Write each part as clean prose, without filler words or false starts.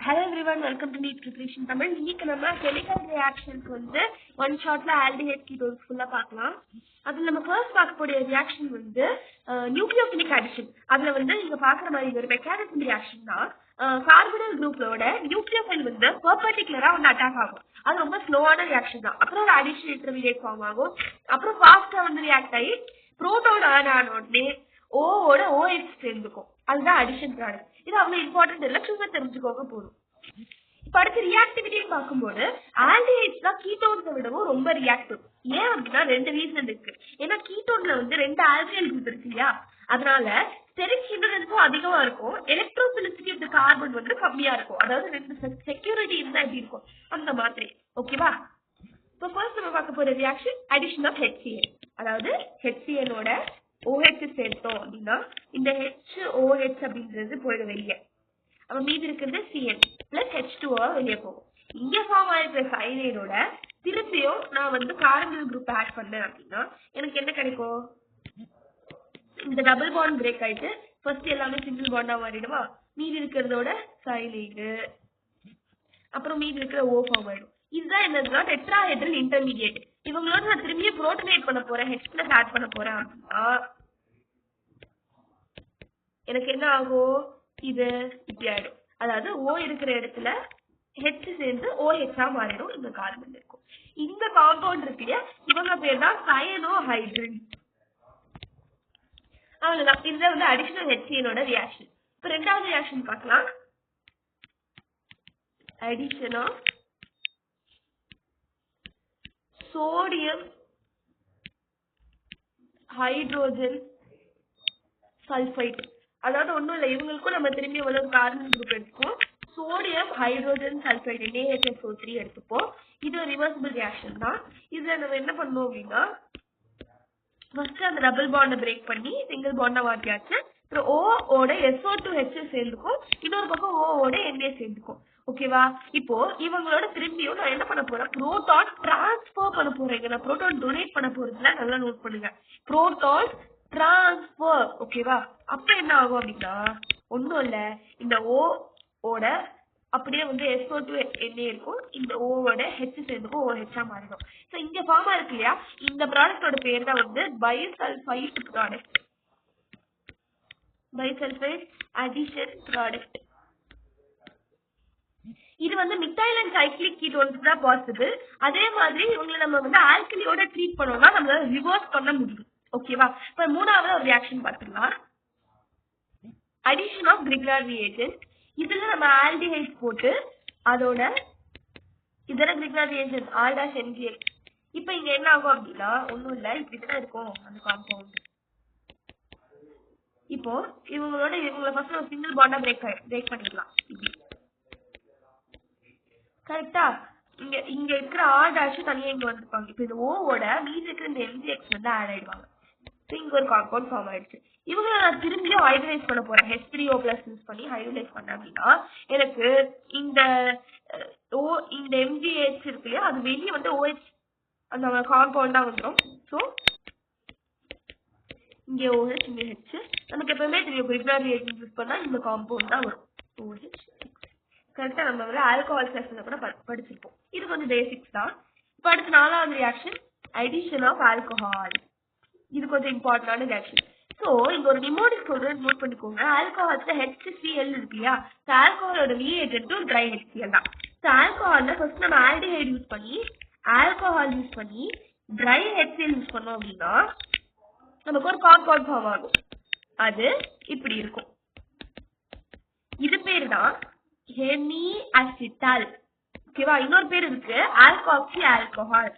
Hello everyone, welcome to NEET Preparation Tamil. இன்னைக்கு நம்ம chemical reactions வந்து one shotல aldehyde ketones full பார்க்கலாம். அதுல நம்ம first பார்க்க போற reaction வந்து nucleophilic addition. அதுல வந்து நீங்க பார்க்குற மாதிரி ஒரு mechanism reaction தான். கார்பனைல் குரூப்லோட நியூக்ளியோஃபைல் வந்து பெர்பெண்டிகுலரா வந்து அட்டாக் ஆகும். அது ரொம்ப ஸ்லோவான ரியாக்ஷன் தான். அப்புறம் ஒரு அடிஷன் இன்டர்மீடியேட் ஃபார்ம் ஆகும். அப்புறம் ஃபாஸ்டா வந்து ரியாக்ட் ஆகி புரோட்டான் ஆட் ஆன உடனே ஓட OH சேர்ந்துக்கும். அதுதான் அடிஷன் ப்ராடக்ட். இது அவ்வளவு இம்பார்ட்டன்ட் இல்ல, சும்மா தெரிஞ்சுக்கோங்க போதும். இப்ப அடுத்து ரியாக்டிவிட்டின்னு பார்க்கும்போது ஆல்டிஹைட்ஸ் தான் கீட்டோன்ஸை விடவும் ரொம்ப ரியாக்டிவ். ஏன் அப்படின்னா ரெண்டு ரீசன் இருக்கு. ஏன்னா கீட்டோன்ல வந்து ரெண்டு ஆல்கைல் குரூப் இருக்கு இல்லையா, அதனால ஸ்டெரிக் ஹிட்ரஜன்ஸும் அதிகமா இருக்கும், எலக்ட்ரோஃபிலிசிட்டி ஆஃப் தி கார்பன் வந்து கம்மியா இருக்கும். அதாவது ரெண்டு செக்யூரிட்டி இருந்தா எப்படி இருக்கும் அந்த மாதிரி. ஓகேவா? இப்போ ஃபர்ஸ்ட் நம்ம பார்க்க போற ரியாக்ஷன் அடிஷன் ஆஃப் HCl. அதாவது HClஓட OH சேர்த்தோம் அப்படின்னா இந்த HOH அப்படின்றது போயிடும் வெளியே. அப்ப மீதி இருக்கிறது Cl பிளஸ் H2O வெளியே போகும். இங்க ஃபார்ம் ஆயிருக்கிற சைனைடோட திருப்பியும் நான் வந்து கார்பனைல் குரூப் ஆட் பண்ணேன் அப்படின்னா எனக்கு என்ன கிடைக்கும்? இந்த டபுள் பாண்ட் பிரேக் ஆயிட்டு ஃபர்ஸ்ட் எல்லாமே சிங்கிள் பாண்டா மாறிடுமா, மீதி இருக்கிறதோட சைனைடு அப்புறம் மீதி இருக்கிற O ஃபார்ம் ஆயிடும். இதுதான் என்னதுன்னா டெட்ராஹெட்ரல் இன்டர்மீடியேட். இவங்களோட நான் திரும்பியும் புரோட்டனேட் பண்ண போறேன், H பிளஸ் ஆட் பண்ண போறேன் அப்படின்னா எனக்கு என்ன ஆகும்? இது இப்படி ஆயிடும். அதாவது O இருக்கிற இடத்துல H சேர்ந்து OH மாறிடும். இந்த கார்பன் இருக்கும். இந்த காம்பவுண்ட் இருக்கு இல்லையா, இவங்க பேர் தான் சயனோஹைட்ரின். அவ்வளவுதான். இதுல வந்து அடிஷனல் HClஓட ரியாக்ஷன். இப்ப ரெண்டாவது ரியாக்ஷன் பார்க்கலாம். Addition of sodium hydrogen sulphite. அதாவது ஒண்ணும் இல்லை, இவங்களுக்கும் நம்ம திரும்பி எவ்வளவு கார்பன் குரூப் எடுத்துப்போம், சோடியம் ஹைட்ரோஜன் சல்பைட் NaHSO3 எடுத்துப்போம். இது ஒரு ரிவர்சிபிள் ரியாக்ஷன் தான். இதுல நம்ம என்ன பண்ணோம் அப்படின்னா ஃபர்ஸ்ட் அந்த டபுள் பாண்டை பிரேக் பண்ணி சிங்கிள் பாண்டா மாற்றியாச்சு. அப்புறம் ஓட SO2H சேர்ந்துக்கும், இன்னொரு பக்கம் ஓட Na சேர்ந்துக்கும். ஓகேவா? இப்போ இவங்களோட திரும்பியும் நான் என்ன பண்ண போறேன், புரோட்டான் டிரான்ஸ்பர் பண்ண போறேன். நான் புரோட்டான் டொனேட் பண்ண போறதுல நல்லா நோட் பண்ணுங்க, புரோட்டான் டிரான்ஸ்பர். ஓகேவா? அப்ப என்ன ஆகும் அப்படின்னா ஒன்னும் இல்ல, இந்த ஓட அப்படியே வந்து SO2Na இருக்கும், இந்த ஓட H சேர்ந்துக்கும் OH மாறிடும். சோ இங்க ஃபார்மா இருக்கு இல்லையா, இந்த ப்ராடக்டோட பேர் தான் வந்து பைசல்ஃபைட் ப்ராடக்ட், பைசல்ஃபைட் அடிஷன் ப்ராடக்ட். இது வந்து மித்தைல் அண்ட் சைக்ளிக் கீட்டோன்ஸ் தான் பாசிபிள். அதே மாதிரி இவங்களை நம்ம வந்து ஆல்கலியோட ட்ரீட் பண்ணோம்னா நம்மளால ரிவர்ஸ் பண்ண முடியும். ஓகேவா? இப்ப மூணாவது ஒரு ரியாக்ஷன் பார்த்துக்கலாம். Addition of Grignard reagent. இதுல நம்ம ஆல்டிஹைட் போட்டு அதோட இதர கிரிக்லார் ரியேஜென்ட் R-NGL. இப்ப இங்க என்ன ஆகும் அப்படின்னா ஒண்ணும் இல்ல, இப்படிதான் இருக்கும் அந்த காம்பவுண்ட். இப்போ இவங்களை ஃபர்ஸ்ட் ஒரு சிங்கிள் பாண்டா பிரேக் பண்ணிடலாம். கரெக்டா? இங்க இருக்கிற R' தனியா இங்க வந்துருப்பாங்க. இப்ப இந்த ஓட மீதி இருக்கிற இந்த MgX வந்து ஆட் ஆயிடுவாங்க. இங்க ஒரு காம்பவுண்ட் ஃபார்ம் ஆயிடுச்சு. இவங்களை நான் திரும்பியும் ஹைட்ரலைஸ் பண்ண போறேன். H3O+ யூஸ் பண்ணி ஹைட்ரலைஸ் பண்ண அப்படின்னா எனக்கு இந்த இந்த MgH இருக்கு இல்லையா, அது வெளியே வந்து OH அந்த காம்பவுண்டா வந்துடும். ஸோ இங்க OH இங்க H. நமக்கு எப்பவுமே தெரியும் கிரிக்லார் ரியேஜென்ட் யூஸ் பண்ணா இந்த காம்பவுண்ட் தான் வரும், OH. கரெக்டா? நம்ம வந்து ஆல்கஹால் செஷன்ல கூட படிச்சிருப்போம். இது கொஞ்சம் பேசிக்ஸ் தான். இப்ப அடுத்து நாலாவது ரியாக்ஷன் அடிஷன் ஆஃப் ஆல்கஹால். இது கொஞ்சம் இம்பார்ட்டன்டான ரியாக்ஷன். சோ இங்க ஒரு நிமோனிக் சொல்றது நோட் பண்ணிக்கோங்க. ஆல்கஹால்ல HCl இருக்கு இல்லையா, ஆல்கஹாலோட ரியேஜென்ட்டும் ட்ரை HCl தான். ஆல்கஹால்ல ஃபர்ஸ்ட் நம்ம ஆல்டிஹைட் யூஸ் பண்ணி ஆல்கஹால் யூஸ் பண்ணி ட்ரை HCl யூஸ் பண்ணோம் அப்படின்னா நமக்கு ஒரு காம்பவுண்ட் ஃபார்ம் ஆகும். அது இப்படி இருக்கும். இது பேரு தான் ஹெமி அசிட்டால். ஓகேவா? இன்னொரு பேர் இருக்கு ஆல்காக்சி ஆல்கஹால்.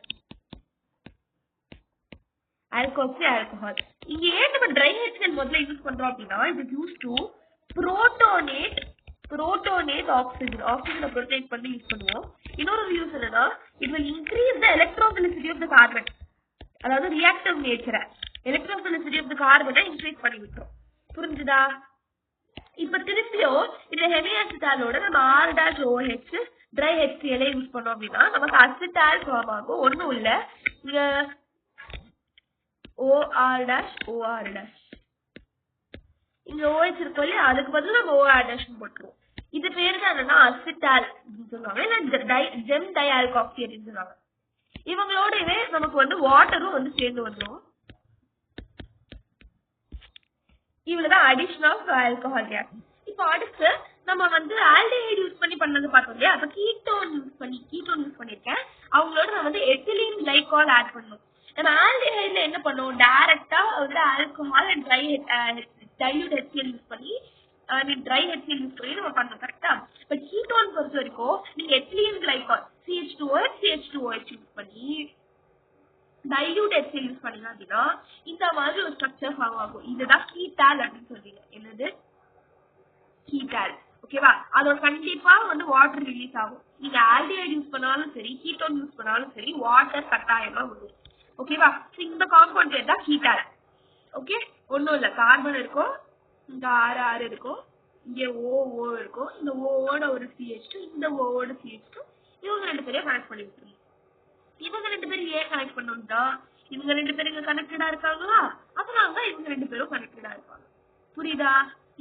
Alkoxy alcohol. இங்க ஏன் நம்ம ட்ரை HCl முதல்ல யூஸ் பண்றோம் அப்படின்னா இது யூஸ் டு புரோட்டோனேட் ஆக்சிஜன். ஆக்சிஜனை புரோட்டனேட் பண்ணி யூஸ் பண்ணுவோம். இன்னொரு யூஸ் என்னன்னா it will increase the electrophilicity of the carbon. அதாவது ரியாக்டிவ் நேச்சரை, எலக்ட்ரோஃபிலிசிட்டி ஆஃப் தி கார்பனை இன்க்ரீஸ் பண்ணி விட்டுரும். புரிஞ்சுதா? இப்ப திருப்பியும் இந்த ஹெமி அசிட்டாலோட நம்ம R-OH ட்ரை HCl யூஸ் பண்ணோம் அப்படின்னா நமக்கு அசிட்டால் ஃபார்ம் ஆகும். ஒன்னும் இல்ல, இங்க OR'. இங்க OH இருக்கும் இல்லையா, அதுக்கு பதில் நம்ம OR' போட்டுருவோம். இது பேரு தான் என்னன்னா அசிட்டால் அப்படின்னு சொல்லுவாங்க, இல்ல ஜெம் டை ஆல்காக்சி அப்படின்னு சொல்லுவாங்க. இவங்களோடவே நமக்கு வந்து வாட்டரும் வந்து சேர்ந்து வந்துடும். இவ்வளவுதான் அடிஷன் ஆஃப் ஆல்கஹால் ரியாக்ஷன். இப்போ அடுத்து நம்ம வந்து ஆல்டிஹைட் யூஸ் பண்ணி பண்ணது பார்த்தோம் இல்லையா, அப்ப கீட்டோன் யூஸ் பண்ணிருக்கேன். அவங்களோட நான் வந்து எத்திலீன் கிளைகால் ஆட் பண்ணணும். நம்ம ஆல்டிஹைட்ல என்ன பண்ணுவோம், டைரக்டா வந்து alcohol and dilute HCl use பண்ணி ட்ரை HCl யூஸ் பண்ணி நம்ம பண்ணோம் கரெக்டா. இப்ப கீட்டோன் பொறுத்த வரைக்கும் நீங்க ethylene glycol CH2OH CH2OH use பண்ணி டைல்யூட் HCl யூஸ் பண்ணீங்க அப்படின்னா இந்த மாதிரி ஒரு ஸ்ட்ரக்சர் ஃபார்ம் ஆகும். இதுதான் கீட்டால் அப்படின்னு சொல்றீங்க. என்னது கீட்டால், ஓகேவா. அதோட கண்டிப்பா வந்து வாட்டர் ரிலீஸ் ஆகும். நீங்க ஆல்டிஹைட் யூஸ் பண்ணாலும் சரி கீட்டோன் யூஸ் பண்ணாலும் சரி வாட்டர் கட்டாயமா வரும், ஓகேவா. இந்த காம்பவுண்ட் பேர் தான் கீட்டால். ஓகே, ஒன்றும் இல்லை, கார்பன் இருக்கும், இங்க R இருக்கும், இங்க OO இருக்கும், இந்த ஓட ஒரு CH2, இந்த ஓட CH2, இவங்க ரெண்டு பேரையும் கனெக்ட் பண்ணி விட்டுருங்க. இவங்க ரெண்டு பேரும் ஏன் கனெக்ட் பண்ணோம்னா இவங்க ரெண்டு பேரும் இங்க கனெக்டடா இருக்காங்களா, அதனாலதான் இவங்க ரெண்டு பேரும் கனெக்டடா இருப்பாங்க. புரியுதா.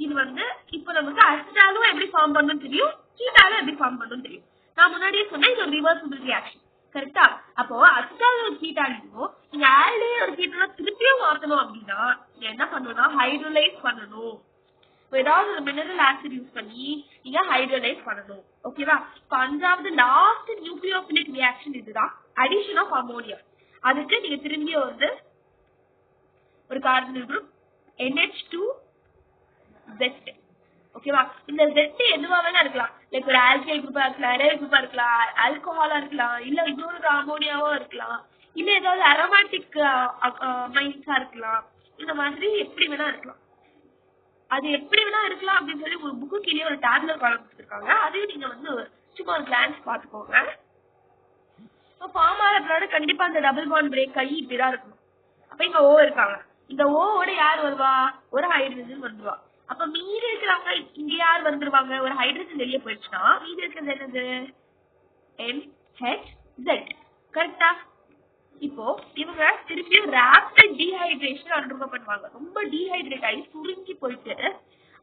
இது வந்து இப்ப நமக்கு அசிட்டாலும் எப்படி ஃபார்ம் பண்ணணும் தெரியும், கீட்டாலும் எப்படி ஃபார்ம் பண்ணணும் தெரியும். நான் முன்னாடியே சொன்னேன் இது ஒரு ரிவர்சிபிள் ரியாக்ஷன் கரெக்டா. அப்போ அசிட்டாலும் ஒரு கீட்டாலும் நீங்க ஆல்டே ஒரு கீட்டா திருப்பியும் மாத்தணும் அப்படின்னா நீங்க என்ன பண்ணணும்னா ஹைட்ரோலைஸ் பண்ணணும். ஏதாவது ஒரு மினரல் ஆசிட் யூஸ் பண்ணி நீங்க ஹைட்ரோலைஸ் பண்ணணும், ஓகேவா. இப்ப அஞ்சாவது லாஸ்ட் நியூக்ளியோபிலிக் ரியாக்ஷன் இதுதான், அடிஷன் ஆஃப் அமோனியா. அதுக்கு நீங்க திரும்பி வந்து ஒரு கார்பன் குரூப் NH2Z, ஓகேவா. இந்த Z எதுவா வேணா இருக்கலாம், லைக் ஒரு ஆல்கைல் குரூப்பா இருக்கலாம், எரைல் குரூப்பா இருக்கலாம், ஆல்கஹாலா இருக்கலாம், இல்ல இன்னொரு அமோனியாவா இருக்கலாம், இல்ல ஏதாவது அரோமேட்டிக் மைன்ஸா இருக்கலாம். இந்த மாதிரி எப்படி வேணா இருக்கலாம். அது எப்படி வேணா இருக்கலாம் அப்படின்னு சொல்லி ஒரு புக்கு கீழே ஒரு டேப்லெட் காலம் கொடுத்துருக்காங்க, அதையும் நீங்க வந்து சும்மா ஒரு கிளான்ஸ் பாத்துக்கோங்க. ஃபார்ம் ஆகிறதுனால கண்டிப்பா அந்த டபுள் பாண்ட் பிரேக் ஆகி இப்படிதான் இருக்கணும். அப்ப இங்க O இருக்காங்க, இந்த ஓட யார் வருவா, ஒரு ஹைட்ரஜன் வந்துருவா. அப்ப மீதி இருக்கிறவங்க இங்க யார் வந்துருவாங்க, ஒரு ஹைட்ரஜன் வெளியே போயிடுச்சுன்னா மீதி இருக்கிறது என்னது NHZ, கரெக்டா. இப்போ இவங்க திருப்பியும் ரேபிட் டீஹைட்ரேஷன் அண்டர்கோ பண்ணுவாங்க. ரொம்ப டீஹைட்ரேட் ஆகி சுருங்கி போயிட்டு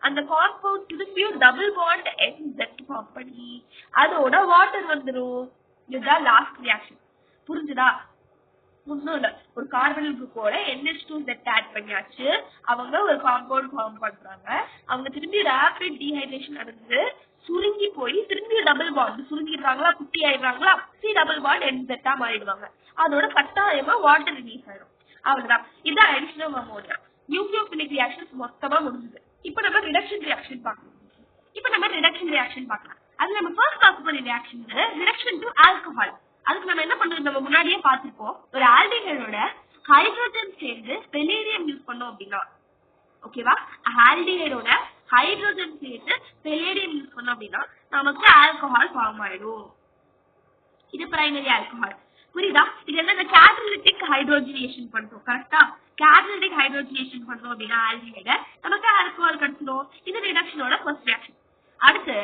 அந்த காம்பவுண்ட் திருப்பியும் டபுள் பாண்ட் NZ ஃபார்ம் பண்ணி அதோட வாட்டர் வந்துடும். இதுதான் லாஸ்ட் ரியாக்ஷன். புரிஞ்சுதா. ஒன்னும் இல்ல, ஒரு கார்பன் குரூப்போட NH2Z ஆட் பண்ணியாச்சு, அவங்க ஒரு காம்பவுண்ட் ஃபார்ம் பண்றாங்க. அவங்க திரும்பி ரேபிட் டீஹைட்ரேஷன் நடந்து சுருங்கி போய் திரும்பி டபுள் பாண்ட் சுருங்கிடுறாங்களா, குட்டி ஆயிடுறாங்களா, C டபுள் பாண்ட் NZ மாறிடுவாங்க. அதோட கட்டாயமா வாட்டர் ரிலீஸ் ஆயிடும். அவ்வளவுதான். இதான் addition of ammonia. Nucleophilic reactions மொத்தமா முடிஞ்சது. இப்ப நம்ம ரிடக்ஷன் ரியாக்ஷன் பார்க்கலாம். அது நம்ம ஃபர்ஸ்ட் பார்க்க போற ரியாக்ஷன் ரிடக்ஷன் டு ஆல்கஹால். அதுக்கு நம்ம என்ன பண்றோம், நம்ம முன்னாடியே பார்த்திருப்போம். ஒரு ஆல்டிஹைடோட ஹைட்ரோஜன் சேர்ந்து பெலேடியம் யூஸ் பண்ணோம் அப்படின்னா, ஓகேவா, ஆல்டிஹைடோட ஹைட்ரோஜன் சேர்த்து பெலேடியம் யூஸ் பண்ணோம் அப்படின்னா நமக்கு ஆல்கஹால் ஃபார்ம் ஆயிடும். இது பிரைமரி ஆல்கஹால். புரியுதா. இது என்ன, கேட்டலிட்டிக் ஹைட்ரோஜனேஷன் பண்றோம் கரெக்டா. கேட்டலிட்டிக் ஹைட்ரோஜனேஷன் பண்றோம் அப்படின்னா ஆல்டிஹைட நமக்கு ஆல்கஹால் கிடைச்சிடும். இது ரிடக்ஷனோட ஃபர்ஸ்ட் ரியாக்ஷன். அடுத்து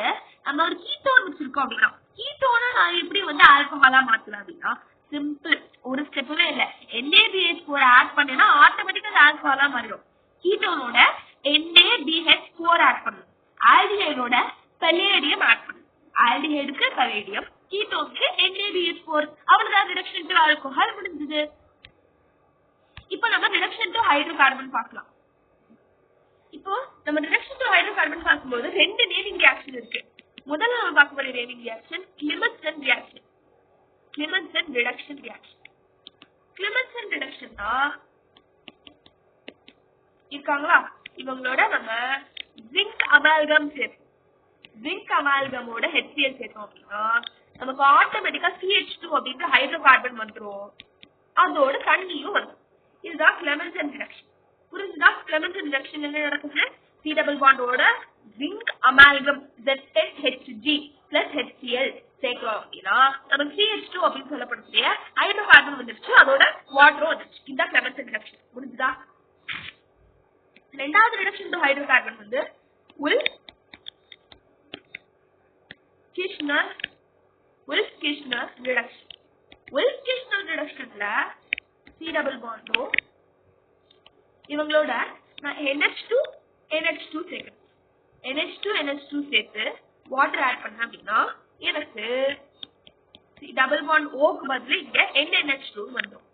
நம்ம ஒரு கீட்டோன் வச்சிருக்கோம் அப்படின்னா கீட்டோனை நான் எப்படி வந்து ஆல்கஹாலா மாத்தலாம் அப்படின்னா சிம்பிள், ஒரு ஸ்டெப்புமே இல்ல. NaBH4 ஆட் பண்ணேன்னா ஆட்டோமேட்டிக்கா ஆல்கஹாலா மாறிடும். கீட்டோனோட NaBH4 ஆட் பண்ணணும், ஆல்டிஹைடோட பெலேடியம் ஆட் பண்ணணும். ஆல்டிஹைடுக்கு பெலேடியம், கீட்டோனுக்கு NaBH4, அவ்வளவுதான். ரிடக்ஷன் டு ஆல்கஹால் முடிஞ்சது. இப்போ நம்ம ரிடக்ஷன் டு ஹைட்ரோகார்பன் பார்க்கலாம். இப்போ நம்ம ரிடக்ஷன் டு ஹைட்ரோகார்பன் பார்க்கும்போது ரெண்டு நேமிங் ரியாக்ஷன் இருக்கு. முதல்ல நம்ம பார்க்க போற naming reaction Clemmensen reaction. Clemmensen reduction reaction. Clemmensen reduction தான் இருக்காங்களா, இவங்களோட நம்ம ஜிங்க் அமால்கம் சேர்ப்போம். ஜிங்க் அமால்கமோட HCl சேர்த்தோம் அப்படின்னா நமக்கு ஆட்டோமேட்டிக்கா CH2 அப்படின்ற ஹைட்ரோகார்பன் வந்துடும். அதோட தண்ணியும் வந்துடும். இதுதான் கிளிமன்சன் ரிடக்ஷன். புரிஞ்சுதா. கிளிமன்சன் ரிடக்ஷன் என்ன நடக்குது, C டபுள் பாண்டோட zinc amalgam Z10Hg plus HCl சேர்க்கிறோம் அப்படின்னா நமக்கு CH2 அப்படின்னு சொல்லப்படக்கூடிய ஹைட்ரோகார்பன் வந்துருச்சு, அதோட வாட்டரும் வந்துருச்சு. இதுதான் கிளிமன்சன் ரிடக்ஷன். முடிஞ்சுதா. ரெண்டாவது ரிடக்ஷன் டு ஹைட்ரோகார்பன் வந்து wolf-Kirchner reduction. Wolf-Kirchner ரிடக்ஷன்ல C double பாண்டோ இவங்களோட நான் NH2 சேர்க்கணும். NH2 சேர்த்து வாட்டர் ஆட் பண்ண அப்படின்னா எனக்கு டபுள் பாண்ட் ஓக்கு பதில் இங்க NNH2 வந்துடும்.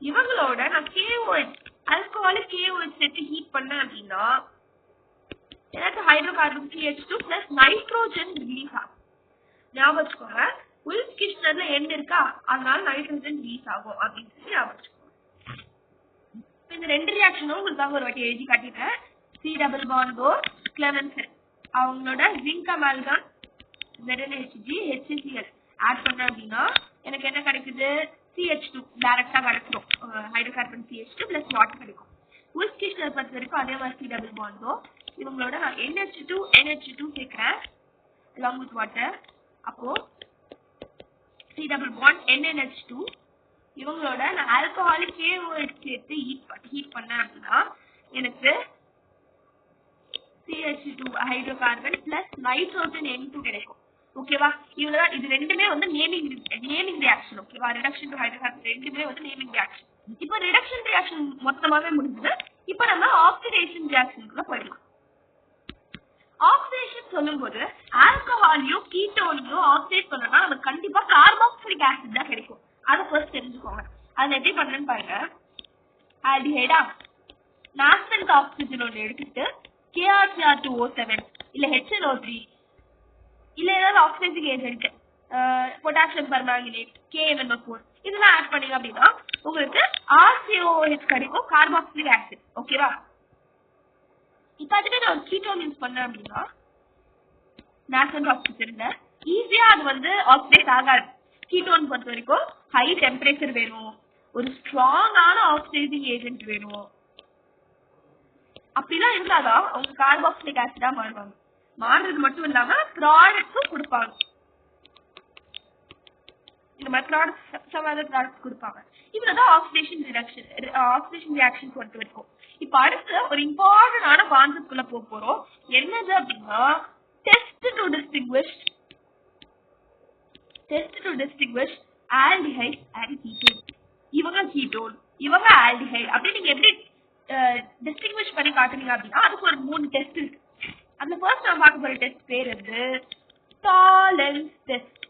இவங்களோட நான் KOH ஆல்கஹாலிக் KOH சேர்த்து ஹீட் பண்ண அப்படின்னா எனக்கு hydrocarbon CH2 plus nitrogen release ஆகும். ஞாபகம் வச்சுக்கோங்க, உல்ஃப் கிருஷ்ணர்ல எண்ட் இருக்கா, அதனால நைட்ரோஜன் ரிலீஸ் ஆகும் அப்படின்னு சொல்லி ஞாபகம் வச்சுக்கோங்க. இந்த ரெண்டு ரியாக்ஷனும் உங்களுக்காக ஒரு வாட்டி எழுதி காட்டிட்டேன். C டபுள் பாண்ட் O கிளெமென்சன் அவங்களோட ஜிங்க் அமால்கam ZnHG HCl ஆட் பண்ண அப்படின்னா எனக்கு என்ன கிடைக்குது, CH2 டைரக்டா கிடைச்சிடும். ஹைட்ரோகார்பன் CH2 பிளஸ் வாட்டர் கிடைக்கும். உல்ஃப் கிருஷ்ணர் பொறுத்த வரைக்கும் அதே மாதிரி C டபுள் பாண்ட் O இவங்களோட நான் NH2 சேர்க்கிறேன் along with water. அப்போ C டபுள் பாண்ட் NNH2 இவங்களோட நான் ஆல்கஹாலிக் KOH சேர்த்து ஹீட் பண்ணேன் அப்படின்னா எனக்கு CH2 hydrocarbon plus nitrogen N2 கிடைக்கும். ஓகேவா, இவ்வளவுதான். இது ரெண்டுமே வந்து நேமிங் ரியாக்ஷன். ஓகேவா, ரிடக்ஷன் டு ஹைட்ரோகார்பன் ரெண்டுமே வந்து நேமிங் ரியாக்ஷன். இப்போ ரிடக்ஷன் ரியாக்ஷன் மொத்தமாவே முடிஞ்சது. இப்போ நம்ம ஆக்சிடேஷன் ரியாக்ஷனுக்குள்ள போயிடலாம். ஆக்சிடேஷன் சொல்லும்போது ஆல்கஹாலையும் கீட்டோனையும் ஆக்சிடேட் பண்ணனா நமக்கு கண்டிப்பா கார்பாக்சிலிக் ஆசிட் தான் கிடைக்கும். அதை ஃபர்ஸ்ட் தெரிஞ்சுக்கோங்க. அது எப்படி பண்ணணும்னு பாருங்க. ஆல்டிஹைடா நாஸ்பென்ட் ஆக்சிஜன் ஒன்று எடுத்துட்டு KrCr2O7 இல்ல HNO3 இல்ல ஏதாவது oxidising agent potassium permanganate KMnO4 இதெல்லாம் ஆட் பண்ணீங்க அப்படின்னா உங்களுக்கு RCOOH கிடைக்கும், கார்பாக்சிலிக் ஆசிட். ஓகேவா, இப்ப அதுவே நான் கீட்டோன் யூஸ் பண்ணேன் அப்படின்னா நாஸ்பென்ட் ஆக்சிஜன்ல ஈஸியா அது வந்து ஆக்சிடைஸ் ஆகாது. கீட்டோன் பொறுத்த வரைக்கும் ஹை டெம்பரேச்சர் வேணும், ஒரு ஸ்ட்ராங்கான ஆக்சிடைசிங் ஏஜென்ட் வேணும். அப்படிலாம் இருந்தாதான் அவங்க கார்பாக்சிலிக் ஆசிடா மாறுவாங்க. மாறுறது மட்டும் இல்லாம ப்ராடக்ட்ஸும் கொடுப்பாங்க. இந்த மாதிரி ப்ராடக்ட்ஸ் கொடுப்பாங்க. இவ்வளவுதான் ஆக்சிடேஷன் ரியாக்ஷன் பொறுத்த வரைக்கும். இப்ப அடுத்து ஒரு இம்பார்ட்டன்டான கான்செப்ட் குள்ள போறோம். என்னது அப்படின்னா test to distinguish aldehyde and ketone. இவங்க கீட்டோன், இவங்க ஆல்டிஹைட் அப்படி நீங்க எப்படி டிஸ்டிங்விஷ் பண்ணி காட்டுறீங்க அப்படின்னா அதுக்கு ஒரு 3 டெஸ்ட் இருக்கு. அதுல ஃபர்ஸ்ட் நான் பார்க்க போற டெஸ்ட் பேர் வந்து டாலன்ஸ் டெஸ்ட்.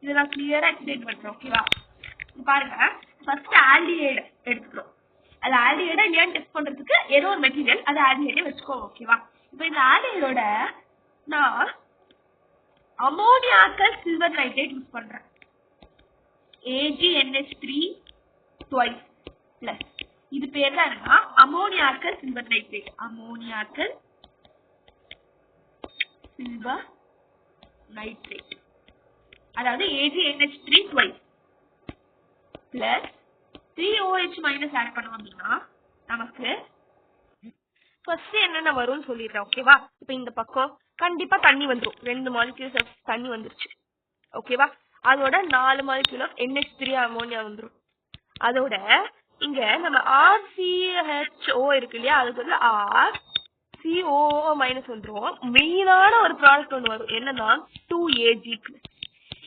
இதை நான் கிளியரா எக்ஸ்பிளைன் பண்றேன். ஓகேவா, பாருங்க. ஃபர்ஸ்ட் ஆல்டிஹைட் எடுத்துக்கிறோம். அது ஆல்டிஹைடா ஏன் டெஸ்ட் பண்றதுக்கு ஏதோ ஒரு மெட்டீரியல் அது ஆல்டிஹைடே வச்சுக்கோங்க. ஓகேவா, இப்போ இந்த ஆல்டிஹைடோட நான் அமோனியாக்கல் சில்வர் நைட்ரேட் யூஸ் பண்றேன். AgNH3 twice plus இது பேர் தான் என்னன்னா ammoniacal silver nitrate. Ammoniacal silver nitrate அதாவது AgNH3 twice plus 3OH minus add பண்ணோம் அப்படின்னா நமக்கு ஃபர்ஸ்ட் என்னென்ன வரும்னு சொல்லிடுறேன். ஓகேவா, இப்போ இந்த பக்கம் கண்டிப்பா தண்ணி வந்துடும். 2 மாலிக்யூல்ஸ் ஆஃப் தண்ணி வந்துருச்சு. ஓகேவா, அதோட 4 மாலிக்யூல் ஆஃப் NH3 அமோனியா வந்துடும். அதோட இங்க நம்ம RCHO இருக்கு இல்லையா, அதுக்கு வந்து RCOO மைனஸ் வந்துடும். மெயினான ஒரு ப்ராடக்ட் ஒன்று வரும், என்னன்னா 2Ag+.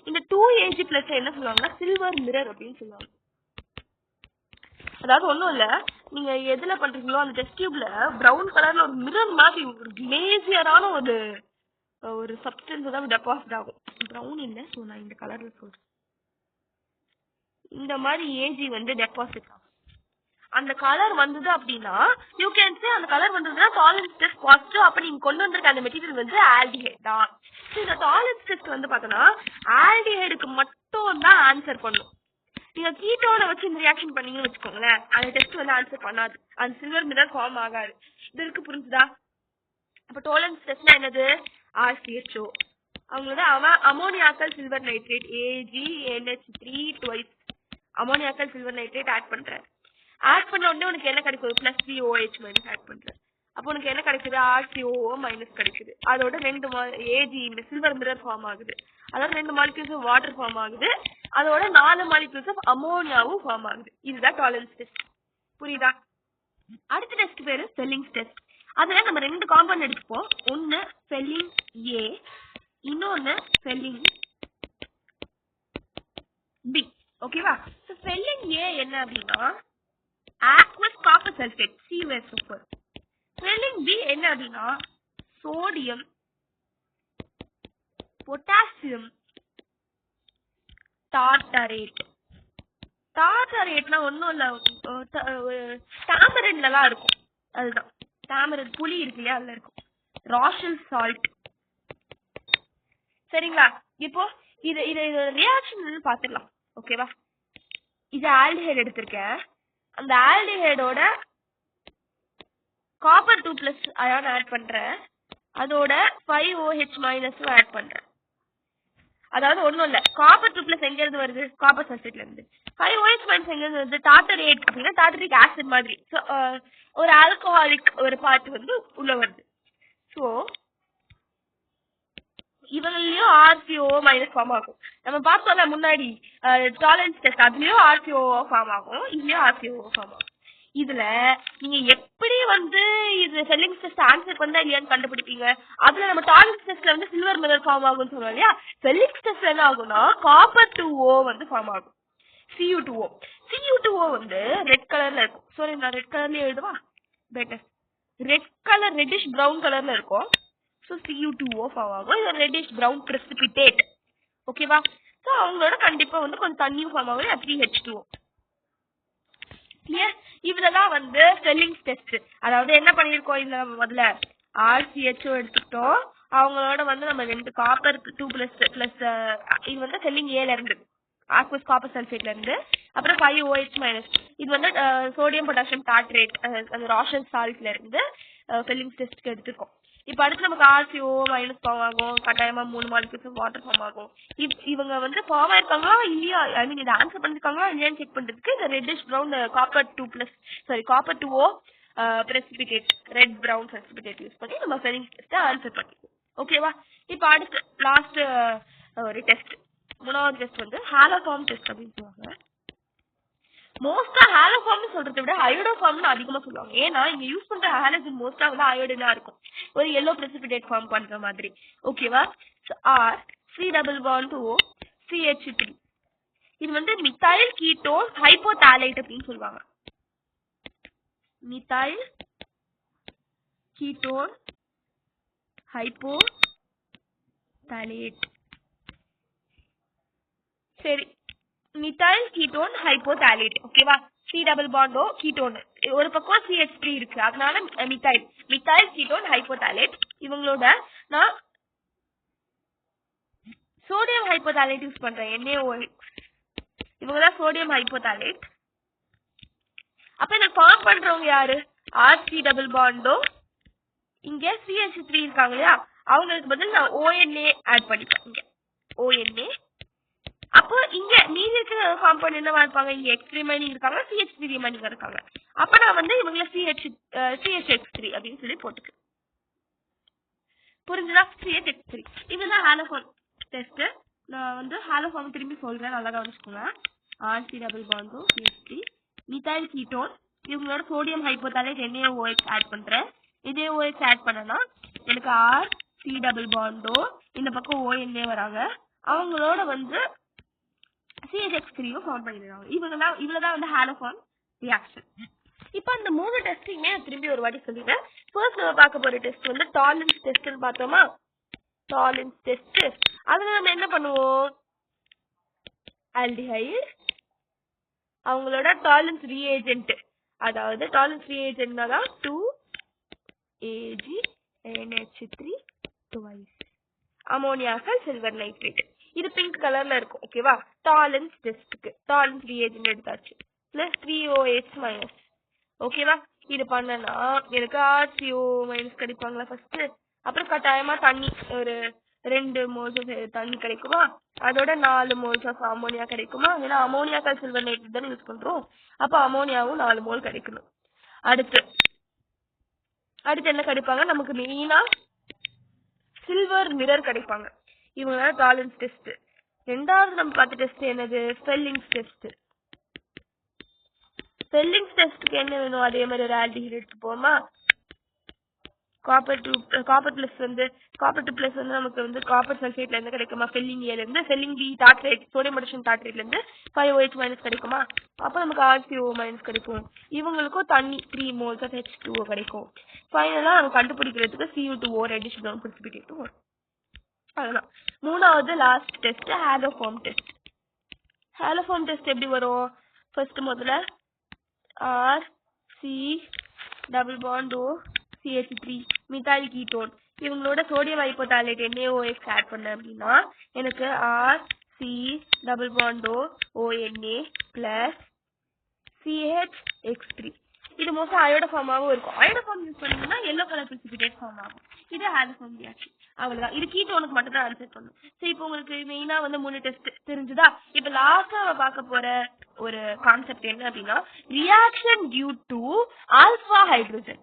இந்த 2Ag+ என்ன சொல்லுவாங்கன்னா சில்வர் மிரர் அப்படின்னு சொல்லுவாங்க. அதாவது ஒன்றும் இல்லை, நீங்க எதுல பண்றீங்களோ அந்த டெஸ்ட் டியூப்ல ப்ரௌன் கலர்ல ஒரு மிரர் மாதிரி ஒரு கிளேசியரான ஒரு சப்ஸ்டன்ஸ் தான் டெபாசிட் ஆகும். ப்ரௌன் இல்லை, ஸோ நான் இந்த கலர்ல சொல்றேன். இந்த மாதிரி ஏஜி வந்து டெபாசிட் ஆகும். அந்த கலர் வந்தது அப்படின்னா யூ கேன் சே அந்த கலர் வந்ததுன்னா டாலரன்ஸ் டெஸ்ட் பாசிட்டிவ். அப்ப நீங்க கொண்டு வந்திருக்க அந்த மெட்டீரியல் வந்து ஆல்டிஹைட் தான். இந்த டாலரன்ஸ் டெஸ்ட் வந்து பார்த்தோன்னா ஆல்டிஹைடுக்கு மட்டும் தான் ஆன்சர் பண்ணும். நீங்க கீட்டோனை வச்சு இந்த ரியாக்ஷன் பண்ணீங்கன்னு வச்சுக்கோங்களேன், அந்த டெஸ்ட் வந்து ஆன்சர் பண்ணாது, அந்த சில்வர் மிரர் ஃபார்ம் ஆகாது. இது இருக்கு, புரிஞ்சுதா? அப்ப டாலரன்ஸ் டெஸ்ட்னா என்னது? RCHO அவங்களோட ammoniacal silver nitrate AgNH3 twice ammoniacal silver nitrate add பண்றேன். ஆட் பண்ண உடனே உனக்கு என்ன கிடைக்கும்? பிளஸ் 3OH மைனஸ் ஆட் பண்றேன். அப்போ உனக்கு என்ன கிடைக்குது? RCOO மைனஸ் கிடைக்குது. அதோட 2 Ag சில்வர் மிரர் ஃபார்ம் ஆகுது. அதோட 2 மாலிக்யூல்ஸ் ஆஃப் வாட்டர் ஃபார்ம் ஆகுது. அதோட 4 மாலிக்யூல்ஸ் ஆஃப் அமோனியாவும் ஃபார்ம் ஆகுது. இதுதான் டாலரன்ஸ் டெஸ்ட். புரியுதா? அடுத்த டெஸ்ட் பேரு ஃபெல்லிங்ஸ் டெஸ்ட். அதுல நம்ம 2 காம்பவுண்ட் எடுத்துப்போம். ஒன்னு ஃபெல்லிங் A, இன்னொன்னு ஃபெல்லிங் B. ஓகேவா? சோ ஃபெல்லிங் A என்ன அப்படின்னா aqueous copper sulfate CuSO4. Fehling B என்ன அப்படின்னா சோடியம் பொட்டாசியம் டார்டரேட். டார்டரேட்னா ஒன்றும் இல்லை, டாமரன்லாம் இருக்கும், அதுதான் டாமரன் புளி இருக்கு இல்லையா அதுல இருக்கும். ராஷல் சால்ட். சரிங்களா? இப்போ இது இது ரியாக்ஷன் பார்த்துடலாம். ஓகேவா? இது ஆல்டிஹைட் எடுத்திருக்கேன். அந்த ஆல்டிஹைடோட காப்பர் 2+ அயான் ஆட் பண்றேன். அதோட 5OH- ஆட் பண்றேன். அதாவது ஒன்றும் இல்லை, காப்பர் 2+ எங்க இருந்து வருது? காப்பர் சல்ஃபேட்ல இருந்து. 5OH- எங்க இருந்து வருது? டார்டரேட் அப்படின்னா டார்டரிக் ஆசிட் மாதிரி. ஒரு ஆல்கஹாலிக் ஒரு பார்ட் வந்து உள்ள வருது. ஸோ இவங்களையும் RCOO- ஃபார்ம் ஆகும். நம்ம பார்த்தோம்ல முன்னாடி டாலரன்ஸ் டெஸ்ட், அதுலயும் RCOO ஃபார்ம் ஆகும், இதுலயும் RCOO ஃபார்ம் ஆகும். இதுல நீங்க எப்படி வந்து இது ஃபெல்லிங்ஸ் டெஸ்ட் ஆன்சர் பண்ணா இல்லையான்னு கண்டுபிடிப்பீங்க. அதுல நம்ம டாலரன்ஸ் டெஸ்ட்ல வந்து சில்வர் மெடல் ஃபார்ம் ஆகும்னு சொல்லுவோம் இல்லையா. ஃபெல்லிங்ஸ் டெஸ்ட்ல என்ன ஆகும்னா காப்பர் 2O வந்து ஃபார்ம் ஆகும். Cu2O வந்து ரெட் கலர்ல இருக்கும். சாரி, நான் ரெட் கலர்லயே எழுதுவா better. Red colour reddish brown கலர்ல இருக்கும். ஸோ Cu2O ஃபார்ம் ஆகும். இது ரெட்டிஷ் பிரவுன் precipitate. ஓகேவா? ஸோ அவங்களோட கண்டிப்பா வந்து கொஞ்சம் தண்ணியும் ஃபார்ம் ஆகும். 3H2O. கிளியர்? இவ்வளவுதான் வந்து ஃபெல்லிங்ஸ் டெஸ்ட். அதாவது என்ன பண்ணிருக்கோம், இதுல நம்ம முதல்ல RCHO எடுத்துக்கிட்டோம். அவங்களோட வந்து நம்ம 2 காப்பர் 2+ இது வந்து ஃபெல்லிங் ஏல இருந்து ஆக்வஸ் காப்பர் சல்ஃபேட்ல இருந்து, அப்புறம் 5OH-. இது வந்து சோடியம் பொட்டாசியம் டார்ட்ரேட் அந்த ராஷல் சால்ட்ல இருந்து ஃபெல்லிங்ஸ் டெஸ்ட்க்கு எடுத்துக்கோம். இப்ப அடுத்து நமக்கு RCOO- ஃபார்ம் ஆகும். கட்டாயமா 3 மாலிகுல்ஸ் வாட்டர் ஃபார்ம் ஆகும். இவங்க வந்து ஃபார்ம் ஆயிருக்காங்களா இல்லையா, ஐ மீன் இதை ஆன்சர் பண்ணிருக்காங்களா இல்லையான்னு செக் பண்றதுக்கு இந்த reddish brown copper 2O precipitate, red brown precipitate use பண்ணி நம்ம ஃபெல்லிங்ஸ் டெஸ்ட் ஆன்சர் பண்ணிக்குவோம். ஓகேவா? இப்ப அடுத்து லாஸ்ட் ஒரு டெஸ்ட், 3வது டெஸ்ட் வந்து ஹாலோஃபார்ம் டெஸ்ட் அப்படின்னு சொல்லுவாங்க. மோஸ்டா ஹாலோஃபார்ம்னு சொல்றதை விட அயோடோஃபார்ம்னு அதிகமா சொல்லுவாங்க. ஏன்னா இங்க யூஸ் பண்ற ஹாலஜன் மோஸ்டா வந்து அயோடினா இருக்கும், ஒரு எல்லோ precipitate ஃபார்ம் பண்ற மாதிரி. ஓகேவா? R C++O CH3. இது வந்து மித்தைல் கீட்டோன் ஹைப்போதாலேட் அப்படின்னு சொல்லுவாங்க. Methyl ketone hypohalite. சரி, மித்தைல் கீட்டோன் ஹைப்போதாலேட். ஓகேவா? C++O கீட்டோன், ஒரு பக்கம் CH3 இருக்கு, அதனால மித்தைல் கீட்டோன் ஹைப்போதாலேட். இவங்களோட நான் சோடியம் ஹைப்போதாலேட் யூஸ் பண்றேன், NaOH. இவங்கதான் சோடியம் ஹைப்போதாலேட். அப்ப இதை ஃபார்ம் பண்றவங்க யாரு? RC++O. இங்க CH3 இருக்காங்க இல்லையா, அவங்களுக்கு பதில் நான் ONA ஆட் பண்ணிப்பேன். இங்க ONA. அப்போ இங்க மீதி இருக்கிற காம்பவுண்ட் என்னவா இருப்பாங்க? இங்க X ரிமைனிங் இருக்காங்க, CH3 ரிமைனிங் இருக்காங்க. அப்ப நான் வந்து இவங்கள CHX3 அப்படின்னு சொல்லி போட்டுக்கிறேன். புரிஞ்சுதா? CHX3. இதுதான் ஹாலோஃபார்ம் டெஸ்ட். நான் வந்து ஹாலோஃபார்ம் திரும்பி சொல்றேன், நல்லா கவனிச்சுக்கோங்க. RC++O CH3 மித்தைல் கீட்டோன், இவங்களோட சோடியம் ஹைப்போதாலேட் NaOH ஆட் பண்றேன். NaOH ஆட் பண்ணனா எனக்கு RC++O, இந்த பக்கம் ONA வராங்க, அவங்களோட வந்து CHX3 ஃபார்ம் பண்ணிடுறாங்க. இவ்வளவுதான் வந்து ஹாலோஃபார்ம் ரியாக்ஷன். இப்போ அந்த 3 டெஸ்டிங்குமே திரும்பி ஒரு வாட்டி சொல்லிடுறேன். ஃபர்ஸ்ட் நம்ம பார்க்க போற டெஸ்ட் வந்து டாலரன்ஸ் டெஸ்ட்னு பார்த்தோமா. டாலரன்ஸ் டெஸ்ட், அதுல நம்ம என்ன பண்ணுவோம்? ஆல்டிஹைட், அவங்களோட டாலரன்ஸ் ரியேஜென்ட், அதாவது டாலரன்ஸ் ரியேஜென்ட்னா தான் 2AgNH3 twice அமோனியாக்கள் சில்வர் நைட்ரேட். இது பிங்க் கலர்ல இருக்கும். ஓகேவா? டாலரன்ஸ் டெஸ்ட்க்கு டாலரன்ஸ் ரியேஜென்ட் எடுத்தாச்சு, பிளஸ் 3OH-. ஓகேவா? இது பண்ணனா எனக்கு RCO- கிடைப்பாங்களா ஃபர்ஸ்ட். அப்புறம் கட்டாயமா தண்ணி ஒரு 2 மோல்ஸ் தண்ணி கிடைக்குமா, அதோட 4 மோல்ஸ் ஆஃப் அமோனியா கிடைக்குமா. ஏன்னா அமோனியாக்கள் சில்வர் நைட்ரேட் தானே யூஸ் பண்றோம், அப்ப அமோனியாவும் 4 மோல் கிடைக்கணும். அடுத்து என்ன கிடைப்பாங்க நமக்கு? மெயினா சில்வர் மிரர் கிடைப்பாங்க. இவங்க டாலரன்ஸ் டெஸ்ட். ரெண்டாவது நம்ம பார்த்த டெஸ்ட் என்னது? ஃபெல்லிங்ஸ் டெஸ்ட். ஃபெல்லிங்ஸ் டெஸ்ட்க்கு என்ன வேணும்? அதே மாதிரி ஒரு ஆல்டிஹைட் எடுத்துப்போமா. காப்பர் பிளஸ் வந்து நமக்கு வந்து காப்பர் சல்ஃபேட்ல இருந்து கிடைக்குமா, ஃபெல்லிங் ஏல இருந்து, Fehling B tartrate sodium potassium டார்ட்ரேட்ல இருந்து 5OH மைனஸ் கிடைக்குமா, அப்போ நமக்கு RCO மைனஸ் கிடைக்கும். இவங்களுக்கும் தண்ணி 3 moles of H2O கிடைக்கும். ஃபைனலா நம்ம கண்டுபிடிக்கிறதுக்கு Cu2O ரெடிஷ் டவுன் பிரிசிபிடேட் வரும். அதான் மூணாவது last test haloform test. Haloform test எப்படி வரும்? ஃபர்ஸ்ட் முதல்ல RC double bond O CH3 methyl ketone இவங்களோட சோடியம் ஹைபோதாலேட் NaOH ஆட் பண்ண அப்படின்னா எனக்கு RC double bond O ONA plus CHX3 இது மோஸ்ட் அயோடோஃபார்மாவும் இருக்கும். அயோடோஃபார்ம் யூஸ் பண்ணீங்கன்னா எல்லோ கலர் பிரிசிபிடேட் ஃபார்ம் ஆகும். இது ஹாலோஃபார்ம் ரியாக்ஷன். அவ்வளவுதான். இது கீட்டோனுக்கு மட்டும் தான் ஆன்சர் பண்ணும். சரி, இப்போ உங்களுக்கு மெயினா வந்து 3 டெஸ்ட் தெரிஞ்சுதா? இப்ப லாஸ்டா பார்க்க போற ஒரு கான்செப்ட் என்ன அப்படின்னா reaction due to alpha hydrogen.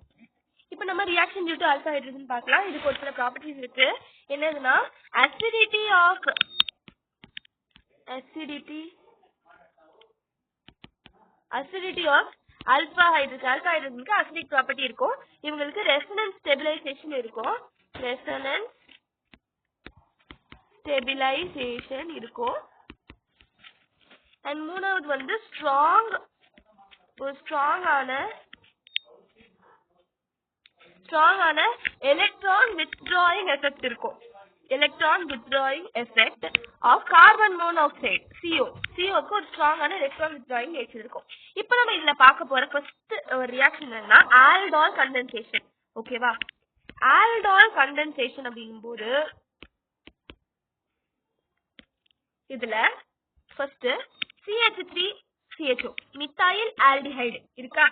இப்ப நம்ம reaction due to alpha hydrogen பார்க்கலாம். இதுக்கு ஒரு சில ப்ராப்பர்ட்டிஸ் இருக்கு. என்னதுன்னா அசிடிட்டி ஆஃப் ஆல்பா ஹைட்ரோஜனுக்கு அசிடிக் ப்ராப்பர்ட்டி இருக்கும். இவங்களுக்கு ரெசனன்ஸ் ஸ்டெபிலைசேஷன் இருக்கும். அண்ட் மூணாவது வந்து ஸ்ட்ராங்கான எலக்ட்ரான் வித்ட்ராயிங் எஃபெக்ட் இருக்கும். Electron withdrawing effect of carbon monoxide CO ஒரு ஸ்ட்ராங்கான எலக்ட்ரான் வித்ட்ராயிங் நேச்சர் இருக்கும். இப்போ நம்ம இதுல பார்க்க போற ஃபர்ஸ்ட் ஒரு ரியாக்ஷன் என்னன்னா ஆல்டால் கண்டென்சேஷன். ஓகேவா? ஆல்டால் கண்டென்சேஷன் அப்படிங்கும்போது இதுல ஃபர்ஸ்ட் CH3CHO மிథைல் ஆல்டிஹைடு இருக்கா,